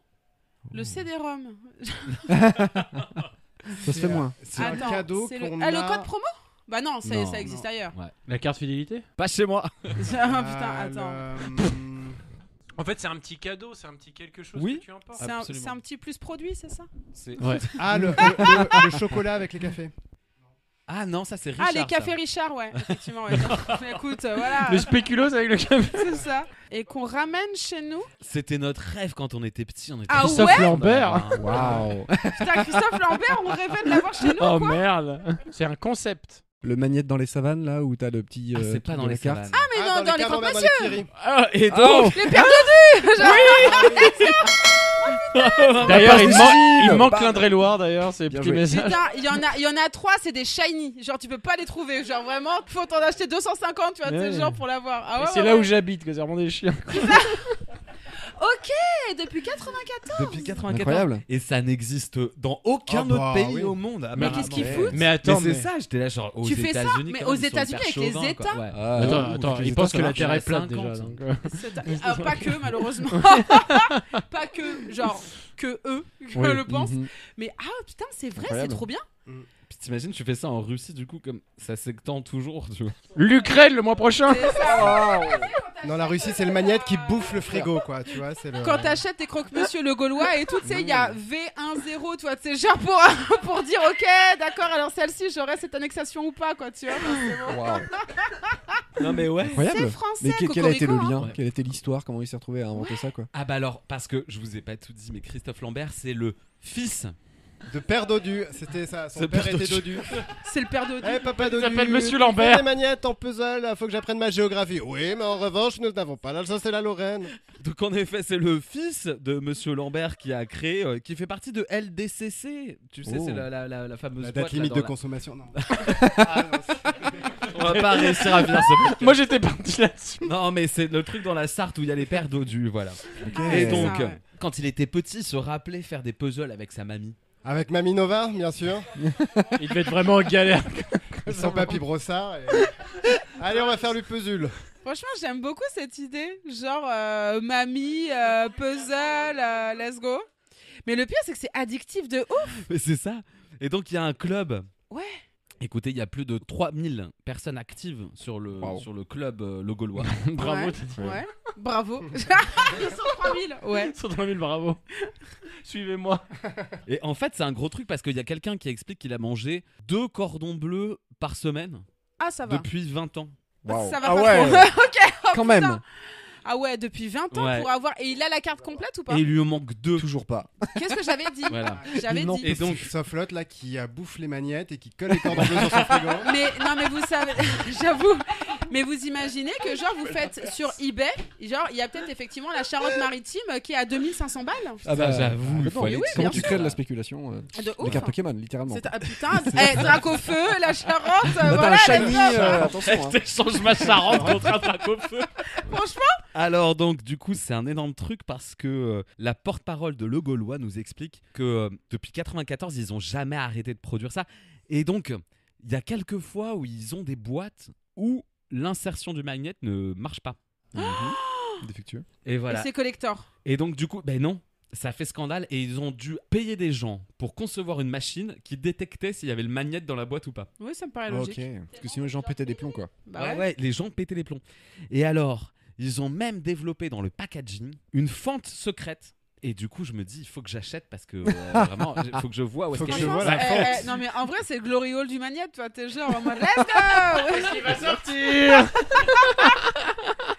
Le CD-ROM. Ça se fait moins. C'est un Attends, cadeau c'est qu'on le... a. Ah, le code promo? Bah non, Non, ça existe non. ailleurs. La carte fidélité. Pas chez moi. Ah putain, attends. En fait, c'est un petit cadeau, c'est un petit quelque chose Oui. que tu importes. C'est un, Absolument. c'est un petit plus produit, c'est ça? C'est- Ouais. Ah, le chocolat avec les cafés. Ah non, ça c'est Richard. Ah, les cafés ça. Richard, ouais, effectivement. Ouais. Écoute, voilà, Le spéculoos avec le café. c'est ça. Et qu'on ramène chez nous. C'était notre rêve quand on était petit. On était Ah Christophe ouais Lambert. Waouh. Putain, Christophe Lambert, on rêvait de l'avoir chez nous. Oh merde. C'est un concept. Le magnète dans les savanes là où t'as le petit. Ah, c'est truc pas de dans la les carte. savanes. Ah, mais dans les cadres, croque dans monsieur. les petits riz. Ah, et donc Oh. Les pères dodus. Genre, D'ailleurs, passe il décisive. me manque Bam. l'Indre-et-Loire, d'ailleurs, ces Bien petits joué. messages. Putain, il y en a 3, c'est des shiny. Genre, tu peux pas les trouver. Genre, vraiment, faut t'en acheter 250, tu vois, Ouais. genre pour l'avoir. Ah Et ouais, c'est ouais, là ouais. où j'habite, que c'est vraiment des chiens. Ok, depuis 94. Depuis 94. Incroyable. Et ça n'existe dans aucun Ah bah, autre pays oui. au monde. Mais qu'est-ce qu'ils apparemment. foutent Mais attends, Mais c'est ça, j'étais là genre aux Tu fais ça, États-Unis. mais quand aux même, ils sont États-Unis hyper avec les chauvins, quoi. États. Ouais. Attends, les ils pensent que États, la ça Terre marche. est plate 50, déjà. ça. Donc, Pas que, malheureusement. Pas que, genre, que eux, je Oui. le pense. Mhm. Mais putain, c'est vrai, Incroyable. c'est trop bien. Puis t'imagines, tu fais ça en Russie, du coup, comme ça s'étend toujours, tu vois. L'Ukraine le mois prochain. C'est ça. Non, la Russie, c'est le magnète qui bouffe le frigo, quoi. Tu vois, c'est le. Quand t'achètes tes croque-monsieur le Gaulois et tout, tu sais, il y a V10, tu vois, c'est genre pour dire, ok, d'accord, alors celle-ci, j'aurai cette annexation ou pas, quoi, tu vois. Enfin, c'est bon. Waouh. Non, mais ouais. Incroyable. C'est français, Mais quel a été le Cocorico, lien hein. Quelle a été l'histoire Comment il s'est retrouvé à inventer ça, quoi? Ah bah alors, parce que je vous ai pas tout dit, mais Christophe Lambert, c'est le fils. De père Dodu, c'était ça. Son Ce père père était Dodu. Dodu. C'est le père de Eh papa Dodu. s'appelle Monsieur tu Lambert. fais des magnettes en puzzle, faut que j'apprenne ma géographie. Oui, mais en revanche, nous n'avons pas l'Alsace et la Lorraine. Donc en effet, c'est le fils de Monsieur Lambert qui a créé, qui fait partie de LDCC. Tu sais, Oh. c'est la fameuse La boîte, date là, limite dans de la- consommation, non. Ah, non, On va pas réussir à finir ce podcast. Moi j'étais parti là-dessus. Non, mais c'est le truc dans la Sarthe où il y a les pères d'Odu, voilà. Ok. Et c'est donc, ça, ouais. quand il était petit, il se rappelait faire des puzzles avec sa mamie. Avec Mamie Nova, bien sûr. Il devait être vraiment en galère. Et son papy Brossard. Allez, on va faire le puzzle. Franchement, j'aime beaucoup cette idée. Genre, mamie, puzzle, let's go. Mais le pire, c'est que c'est addictif de ouf. Mais c'est ça. Et donc, il y a un club. Ouais. Écoutez, il y a plus de 3000 personnes actives sur le, Wow. sur le club Le Gaulois. Bravo, Ouais. t'as dit. Ouais. Bravo. Ils sont 3000. Ouais. 130 000, bravo. Suivez-moi. Et en fait, c'est un gros truc parce qu'il y a quelqu'un qui explique qu'il a mangé 2 cordons bleus par semaine Ah, ça va. depuis 20 ans. Waouh. Ça va Ah pas ouais. trop. Ok. oh, Quand putain. même. Ah ouais, depuis 20 ans Ouais. pour avoir. Et il a la carte complète ou pas Et il lui en manque 2. Toujours pas. Qu'est-ce que j'avais dit Voilà. J'avais Il n'en dit. Et donc, Sauf l'autre là qui bouffe les magnettes et qui colle les cordons bleus sur son frigo. Mais non, mais vous savez, j'avoue. Mais vous imaginez que genre vous faites sur eBay, genre il y a peut-être effectivement la Charente-Maritime qui est à 2500 balles. Ah bah, j'avoue, il mais faut non, aller mais dessus. comment Oui, tu bien crées de la spéculation De Les ouf. cartes Pokémon, littéralement. Ah putain, drac au feu, la Charente, Attends, voilà. shiny, les gars. attention. Hein. T'échanges ma Charente contre un drac au feu. Franchement, Alors donc du coup c'est un énorme truc parce que la porte-parole de Le Gaulois nous explique que depuis 94 ils ont jamais arrêté de produire ça et donc il y a quelques fois où ils ont des boîtes où l'insertion du magnet ne marche pas. Défectueux. Et et voilà. c'est collector. Et donc du coup ben non, ça fait scandale et ils ont dû payer des gens pour concevoir une machine qui détectait s'il y avait le magnet dans la boîte ou pas. Oui, ça me paraît Ok. logique. Parce que sinon les gens pétaient des plombs, quoi. Bah ouais. Les gens pétaient les plombs. Et alors, ils ont même développé dans le packaging une fente secrète. Et du coup, je me dis, il faut que j'achète parce que vraiment, il faut que je vois où est-ce Faut que qu'elle je est. vois Franchement, la fente. non mais en vrai c'est le glory hole du magnet, toi t'es genre en mode let's go. Il va sortir.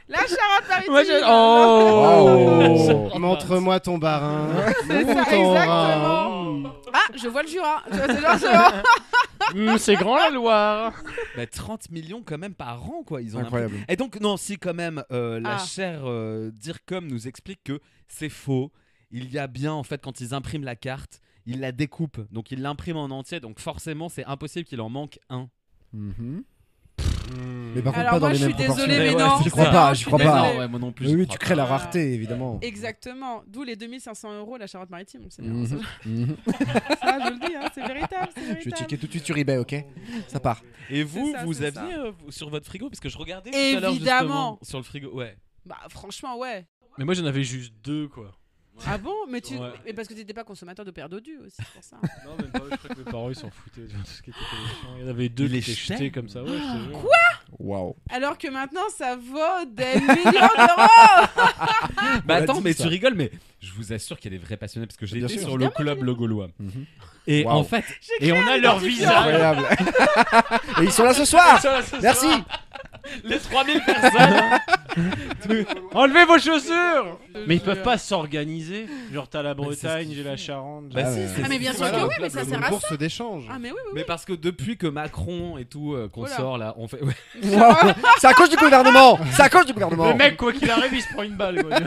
La Charente-Maritime. Moi, Oh. Oh. Montre-moi ton barin. C'est Ou ça, ton exactement. rein. Ah, je vois le Jura. Tu vois, c'est genre genre. C'est grand la Loire. Bah, 30 millions quand même par an, quoi. Ils ont Incroyable. Et donc, non, si quand même, la Ah. chère DIRCOM nous explique que c'est faux. Il y a bien, en fait, quand ils impriment la carte, ils la découpent. Donc, ils l'impriment en entier. Donc, forcément, c'est impossible qu'il en manque un. Mhm. Mais par contre, Alors pas dans moi les je suis mêmes proportions. désolée mais Ouais, non. j'y J'y crois c'est pas, non, j'y je crois suis pas. désolée. Ouais, moi non plus. Oui, j'y oui, crois tu crées pas. la rareté, évidemment. Exactement. D'où les 2500 € la Charente-Maritime. On sait bien. Mhm. Mhm. Ça, je le dis, hein, c'est véritable. C'est Je vais véritable. checker tout de suite sur eBay, ok? Ça part. Et vous, ça, vous c'est aviez ça. sur votre frigo, parce que je regardais tout à l'heure Évidemment. justement sur le frigo. Ouais. Bah franchement ouais. Mais moi j'en avais juste 2 quoi. Ah bon mais tu Ouais. mais parce que t'étais pas consommateur de paire d'Odu aussi c'est pour ça. Non, même pas. Je crois que mes parents ils s'en foutaient de tout ce qui était collection. Il y en avait 2 Ils qui les étaient jetaient jetés comme ça. Ouais, je te jure. Waouh. Alors que maintenant ça vaut des millions d'euros. Bah On l'a attends, dit, mais ça. tu rigoles, mais je vous assure qu'il y a des vrais passionnés parce que j'ai Bien été sûr. sur le club Le Gaulois. Mhm. Et Waouh. en fait, Et on a leur visage. Incroyable. Et ils sont là ce soir. Merci. les 3000 personnes Enlevez vos chaussures. Mais ils peuvent pas s'organiser. Genre t'as la Bretagne, j'ai la Charente. Bah si, Ah mais bien sûr Voilà, que oui, mais ça une sert à ça. bourse d'échange. Ah mais oui, oui, Mais parce que depuis que Macron et tout qu'on Oula. sort là, on fait. Ouais. Wow. C'est à cause du gouvernement. C'est à cause du gouvernement. Le mec, quoi qu'il arrive, il se prend une balle. Quoi.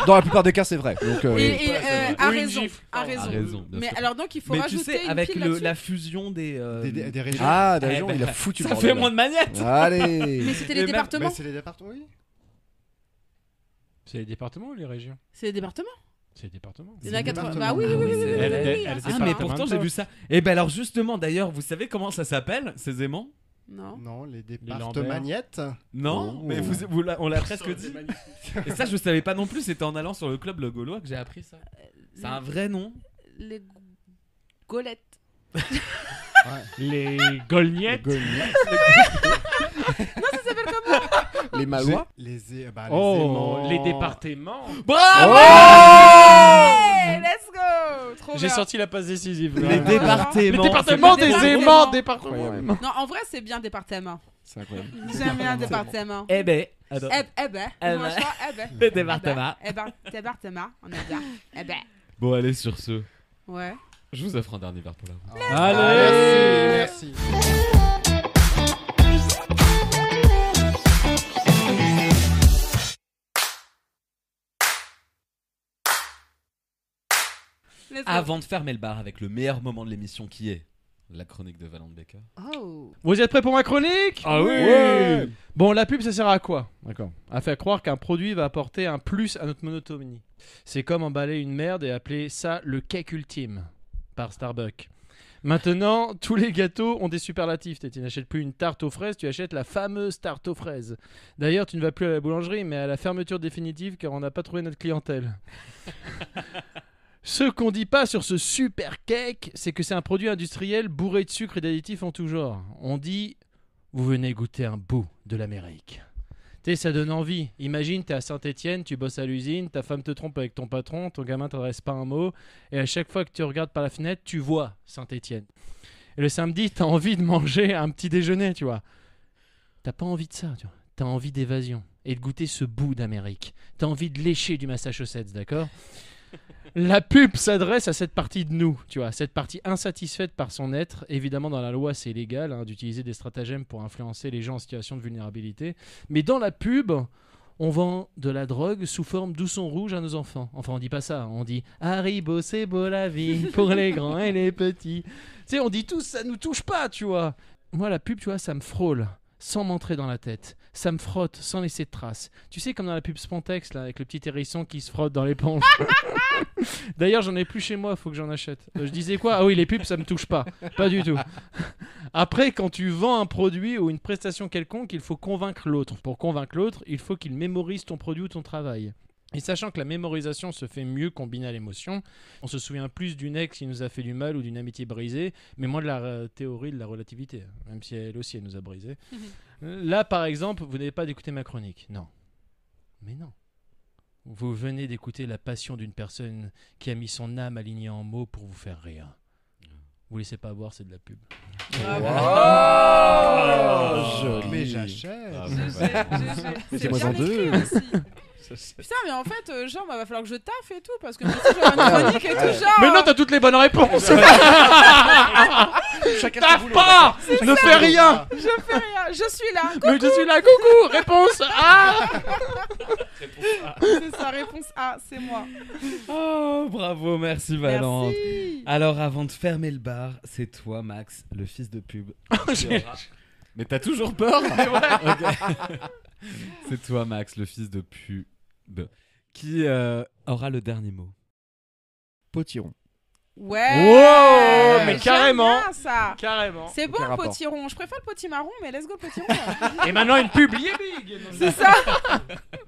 Dans la plupart des cas, c'est vrai. Donc, Et a Ou une raison, gifle. a raison. A raison, bien Mais sûr. alors donc il faut Mais tu rajouter sais, une avec pile là-dessus. la fusion des Des régions. Ah, Eh d'ailleurs, ben, il a foutu le ça bordel. fait moins de magnettes. Allez. Mais c'était les Mais même- départements. Mais c'est les départements, oui. C'est les départements ou les régions? C'est les départements. C'est les départements. Il y en a les 80. départements. Bah oui, oui, oui, oui, oui, Elle- oui, elle- oui, elle- ah, Ah c'est mais pas pourtant un j'ai vu ça. Et ben alors justement d'ailleurs, vous savez comment ça s'appelle ces aimants? Non. Non, les Lambert. départemagnettes. Non, Oh. mais on l'a presque dit. Et ça je savais pas non plus, c'était en allant sur le club Le Gaulois que j'ai appris ça. C'est un vrai nom. Les golettes. Les Golgnettes. Les Malois. Les Oh, aimants. les départements. Bravo. Hey, let's go. Trop J'ai bien. sorti la passe décisive. Les là. départements. Les départements des Départements. aimants, départements. Incroyable. Non, en vrai, c'est bien département. C'est incroyable. J'aime bien département. Eh ben, attends. Eh ben, ben. franchement, eh ben. Le département. Eh ben, département, on est bien. Eh ben. Bon allez sur ce, Ouais. je vous offre un dernier verre pour la route. Allez. Merci, merci. Let's go. Avant de fermer le bar avec le meilleur moment de l'émission qui est la chronique de Valente Baker. Oh. Vous êtes prêts pour ma chronique? Ah oui. Ouais. Bon, la pub, ça sert à quoi? D'accord. À faire croire qu'un produit va apporter un plus à notre monotonie. C'est comme emballer une merde et appeler ça le cake ultime par Starbucks. Maintenant, tous les gâteaux ont des superlatifs. Tu n'achètes plus une tarte aux fraises, tu achètes la fameuse tarte aux fraises. D'ailleurs, tu ne vas plus à la boulangerie, mais à la fermeture définitive car on n'a pas trouvé notre clientèle. Ce qu'on dit pas sur ce super cake, c'est que c'est un produit industriel bourré de sucre et d'additifs en tout genre. On dit, vous venez goûter un bout de l'Amérique. Tu sais, ça donne envie. Imagine, t'es à Saint-Étienne, tu bosses à l'usine, ta femme te trompe avec ton patron, ton gamin t'adresse pas un mot, et à chaque fois que tu regardes par la fenêtre, tu vois Saint-Étienne. Et le samedi, t'as envie de manger un petit déjeuner, tu vois. T'as pas envie de ça, tu vois. T'as envie d'évasion et de goûter ce bout d'Amérique. T'as envie de lécher du Massachusetts, d'accord? La pub s'adresse à cette partie de nous, tu vois, cette partie insatisfaite par son être. Évidemment, dans la loi, c'est illégal d'utiliser des stratagèmes pour influencer les gens en situation de vulnérabilité. Mais dans la pub, on vend de la drogue sous forme d'ourson rouge à nos enfants. Enfin, on dit pas ça, on dit Haribo, c'est beau la vie pour les grands et les petits. Tu sais, on dit tous, ça nous touche pas, tu vois. Moi, la pub, tu vois, ça me frôle sans m'entrer dans la tête. Ça me frotte sans laisser de traces. Tu sais, comme dans la pub Spantex, là, avec le petit hérisson qui se frotte dans l'éponge. D'ailleurs, j'en ai plus chez moi, faut que j'en achète. Je disais quoi? Ah oui, les pubs, ça me touche pas. Pas du tout. Après, quand tu vends un produit ou une prestation quelconque, il faut convaincre l'autre. Pour convaincre l'autre, il faut qu'il mémorise ton produit ou ton travail. Et sachant que la mémorisation se fait mieux combinée à l'émotion, on se souvient plus d'une ex qui nous a fait du mal ou d'une amitié brisée, mais moins de la théorie de la relativité, même si elle aussi elle nous a brisé. Là, par exemple, vous n'avez pas d'écouter ma chronique. Non. Mais non. Vous venez d'écouter la passion d'une personne qui a mis son âme alignée en mots pour vous faire rire. Vous laissez pas voir, c'est de la pub. Joli. Mais j'achète. C'est moi bien en deux. écrit aussi. Putain, mais en fait, genre, va falloir que je taffe et tout, parce que moi aussi, j'aurai une chronique et tout, genre. Mais non, t'as toutes les bonnes réponses. Chacun Taffe pas. Ne fais rien. Je fais rien, je suis là. Mais je suis là, coucou. Réponse A. C'est ça, réponse A, c'est moi. Oh, bravo, merci Valente. Merci. Alors avant de fermer le bar, c'est toi Max, le fils de pub. Mais t'as toujours peur? Ok. C'est toi Max, le fils de pub, qui aura le dernier mot. Potiron. Ouais. Wow, mais j'aime carrément. bien ça. Carrément. C'est bon Aucun le rapport. potiron. Je préfère le potimarron, mais let's go le potiron. là. Et maintenant une pub liée big. C'est ça.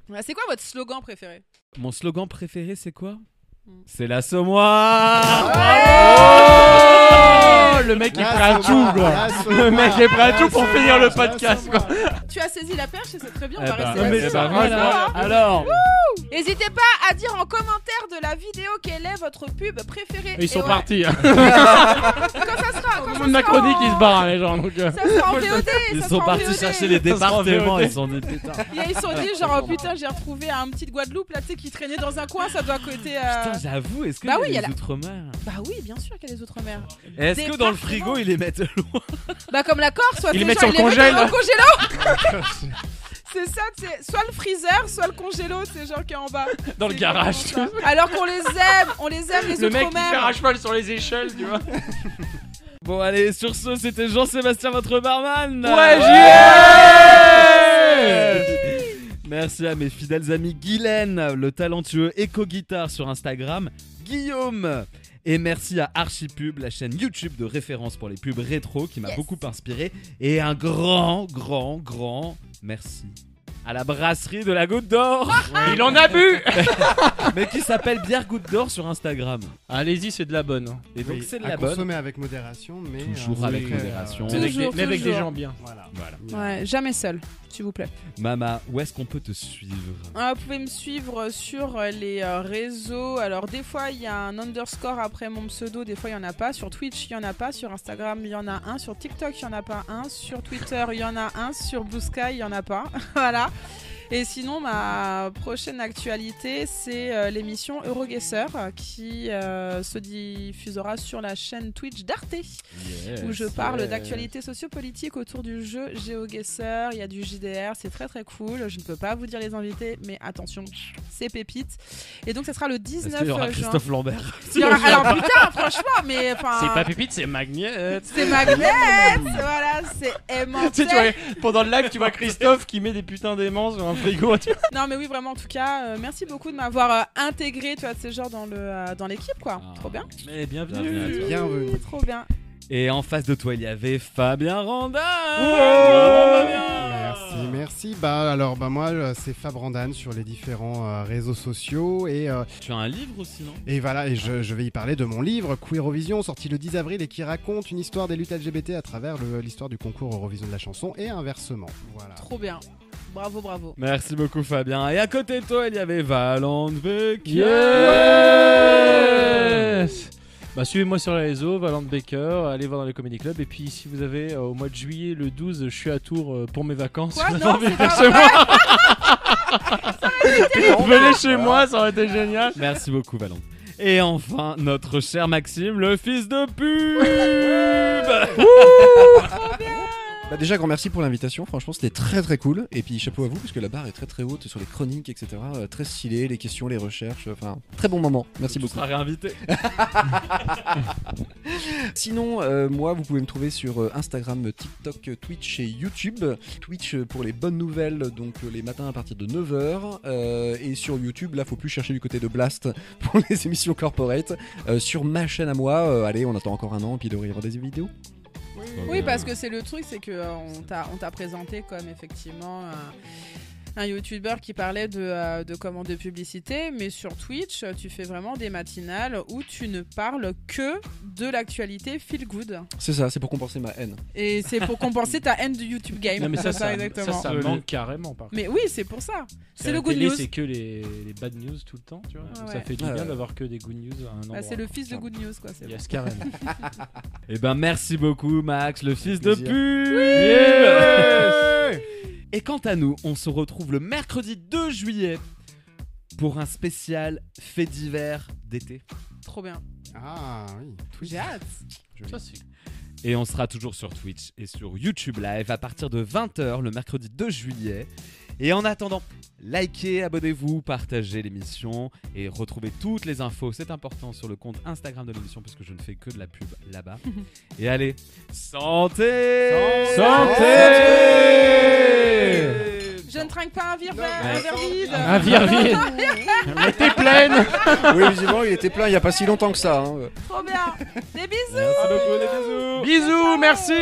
Ouais, c'est quoi votre slogan préféré? Mon slogan préféré, c'est quoi? Mm. C'est l'assommoir. Oh, le mec est prêt à tout, quoi. Le mec est prêt à tout pour finir le podcast, quoi. Tu as saisi la perche et c'est très bien. On Eh va ben, rester non, mais là-dessus. bah, voilà. Alors, N'hésitez pas à dire en commentaire de la vidéo quelle est votre pub préférée. Ils sont Et ouais, partis. Quand ça sera, Tout le monde Macronie qui se barre, les gens. Donc, Ça sera en VOD. ils ça sont sera en partis VOD. chercher les Ça sera en départements. VOD. Ils sont dit putain. Et ils se sont dit genre oh, putain j'ai retrouvé un petit Guadeloupe là tu sais qui traînait dans un coin, ça doit coûter. Putain, j'avoue, est-ce que Bah y a oui, il y a les la- outre-mer Bah oui bien sûr qu'il y a les outre-mer. Est-ce que dans le Départements. frigo ils les mettent loin? Bah comme la Corse, soit Ils les ces mettent gens, sur le congèle. dans le congélo. C'est ça, c'est soit le freezer, soit le congélo, c'est genre qui est en bas. dans le C'est garage. exactement ça. Alors qu'on les aime les Le mec qui outre-mer. fait à cheval sur les échelles, tu vois. Bon, allez, sur ce, c'était Jean-Sébastien, votre barman. Ouais, Merci à mes fidèles amis Guylaine, le talentueux Eco-Guitare sur Instagram, Guillaume. Et merci à Archipub, la chaîne YouTube de référence pour les pubs rétro qui m'a Yes. beaucoup inspiré. Et un grand merci à la brasserie de la Goutte d'Or, Il en a bu. mais qui s'appelle Bière Goutte d'Or sur Instagram. Allez-y, c'est de la bonne. Et donc Oui, c'est de à la bonne. consommer avec modération, mais Toujours c'est avec très, modération. Mais avec des- Toujours, mais avec des toujours. gens bien. Voilà. Ouais, jamais seul, s'il vous plaît. Mama, où est-ce qu'on peut te suivre? Vous pouvez me suivre sur les réseaux. Alors des fois il y a un underscore après mon pseudo, des fois il y en a pas. Sur Twitch il y en a pas, sur Instagram il y en a un, sur TikTok il y en a pas un, sur Twitter il y en a un, sur Blue Sky il y en a pas. Voilà. Et sinon ma prochaine actualité c'est l'émission Euroguesseur qui se diffusera sur la chaîne Twitch d'Arte. Où je parle d'actualité sociopolitique autour du jeu GeoGuessr. Il y a du JDR, c'est très très cool. Je ne peux pas vous dire les invités, mais attention, c'est pépite. Et donc ça sera le 19 Est-ce qu'il y aura juin. Christophe Lambert? Il y aura- Alors putain, franchement, mais enfin. C'est pas pépite, c'est Magnette. C'est Magnette, voilà, c'est Tu aimanté. sais, tu vois, pendant le live, tu vois Christophe qui met des putains d'aimants sur un frigo. tu vois. Non mais oui, vraiment, en tout cas, merci beaucoup de m'avoir intégré, tu vois, de ces genres dans l'équipe, quoi. Trop bien. Mais Bienvenue à bienvenue. toi. Bienvenue. Trop bien. Et en face de toi, il y avait Fabien Randin. Merci. Bah moi c'est Fab Randan sur les différents réseaux sociaux et Tu as un livre aussi, non? voilà et je vais y parler de mon livre Queerovision sorti le 10 avril et qui raconte une histoire des luttes LGBT à travers l'histoire du concours Eurovision de la chanson et inversement. Voilà. Trop bien. Bravo, bravo. Merci beaucoup, Fabien. Et à côté de toi, il y avait Valente Becker. Yes. Bah suivez-moi sur les réseaux, Valente Baker, allez voir dans les comedy clubs. Et puis si vous avez au mois de juillet, le 12, je suis à Tours pour mes vacances. Quoi, Si vous non, avez c'est pas chez moi. Venez chez moi, ça aurait été génial. Merci beaucoup, Valente. Et enfin, notre cher Maxime, le fils de pub. Bah déjà, grand merci pour l'invitation. Franchement, c'était très très cool. Et puis chapeau à vous, parce que la barre est très très haute sur les chroniques, etc. Très stylé, les questions, les recherches. Enfin, très bon moment. Merci Tu beaucoup. seras réinvité. Sinon, moi, vous pouvez me trouver sur Instagram, TikTok, Twitch et YouTube. Twitch pour les bonnes nouvelles, donc les matins à partir de 9h. Et sur YouTube, là, faut plus chercher du côté de Blast pour les émissions corporate. Sur ma chaîne à moi, allez, on attend encore un an, puis il devrait y avoir des vidéos. Oui, parce que c'est le truc, c'est que on t'a présenté comme effectivement un youtubeur qui parlait de commandes de publicité, mais sur Twitch, tu fais vraiment des matinales où tu ne parles que de l'actualité feel good. C'est ça, c'est pour compenser ma haine. Et c'est pour compenser ta haine du YouTube game. Non mais ça exactement. ça manque carrément par contre. Mais oui, c'est pour ça. C'est À le la good télé, news. c'est que les bad news tout le temps, tu vois. Donc Ouais. Ça fait du Ouais, bien ouais. d'avoir que des good news à un endroit. Bah, c'est le fils de good news, quoi. C'est Yes, carrément. Eh ben, merci beaucoup, Max, le fils de Plaisir. pub. Yes. Et quant à nous, on se retrouve le mercredi 2 juillet pour un spécial fait divers d'été. trop bien. Ah oui. Twitch. J'ai hâte. Ça c'est Et on sera toujours sur Twitch et sur YouTube Live à partir de 20h le mercredi 2 juillet. Et en attendant, likez, abonnez-vous, partagez l'émission et retrouvez toutes les infos, c'est important, sur le compte Instagram de l'émission parce que je ne fais que de la pub là-bas. Et allez, santé. Je ne trinque pas un verre vide. un vire vide. Mais t'es pleine. Oui, visiblement, il était plein il y a pas si longtemps que ça. Hein. Trop bien. Des bisous. Merci beaucoup, des bisous. Bisous, merci.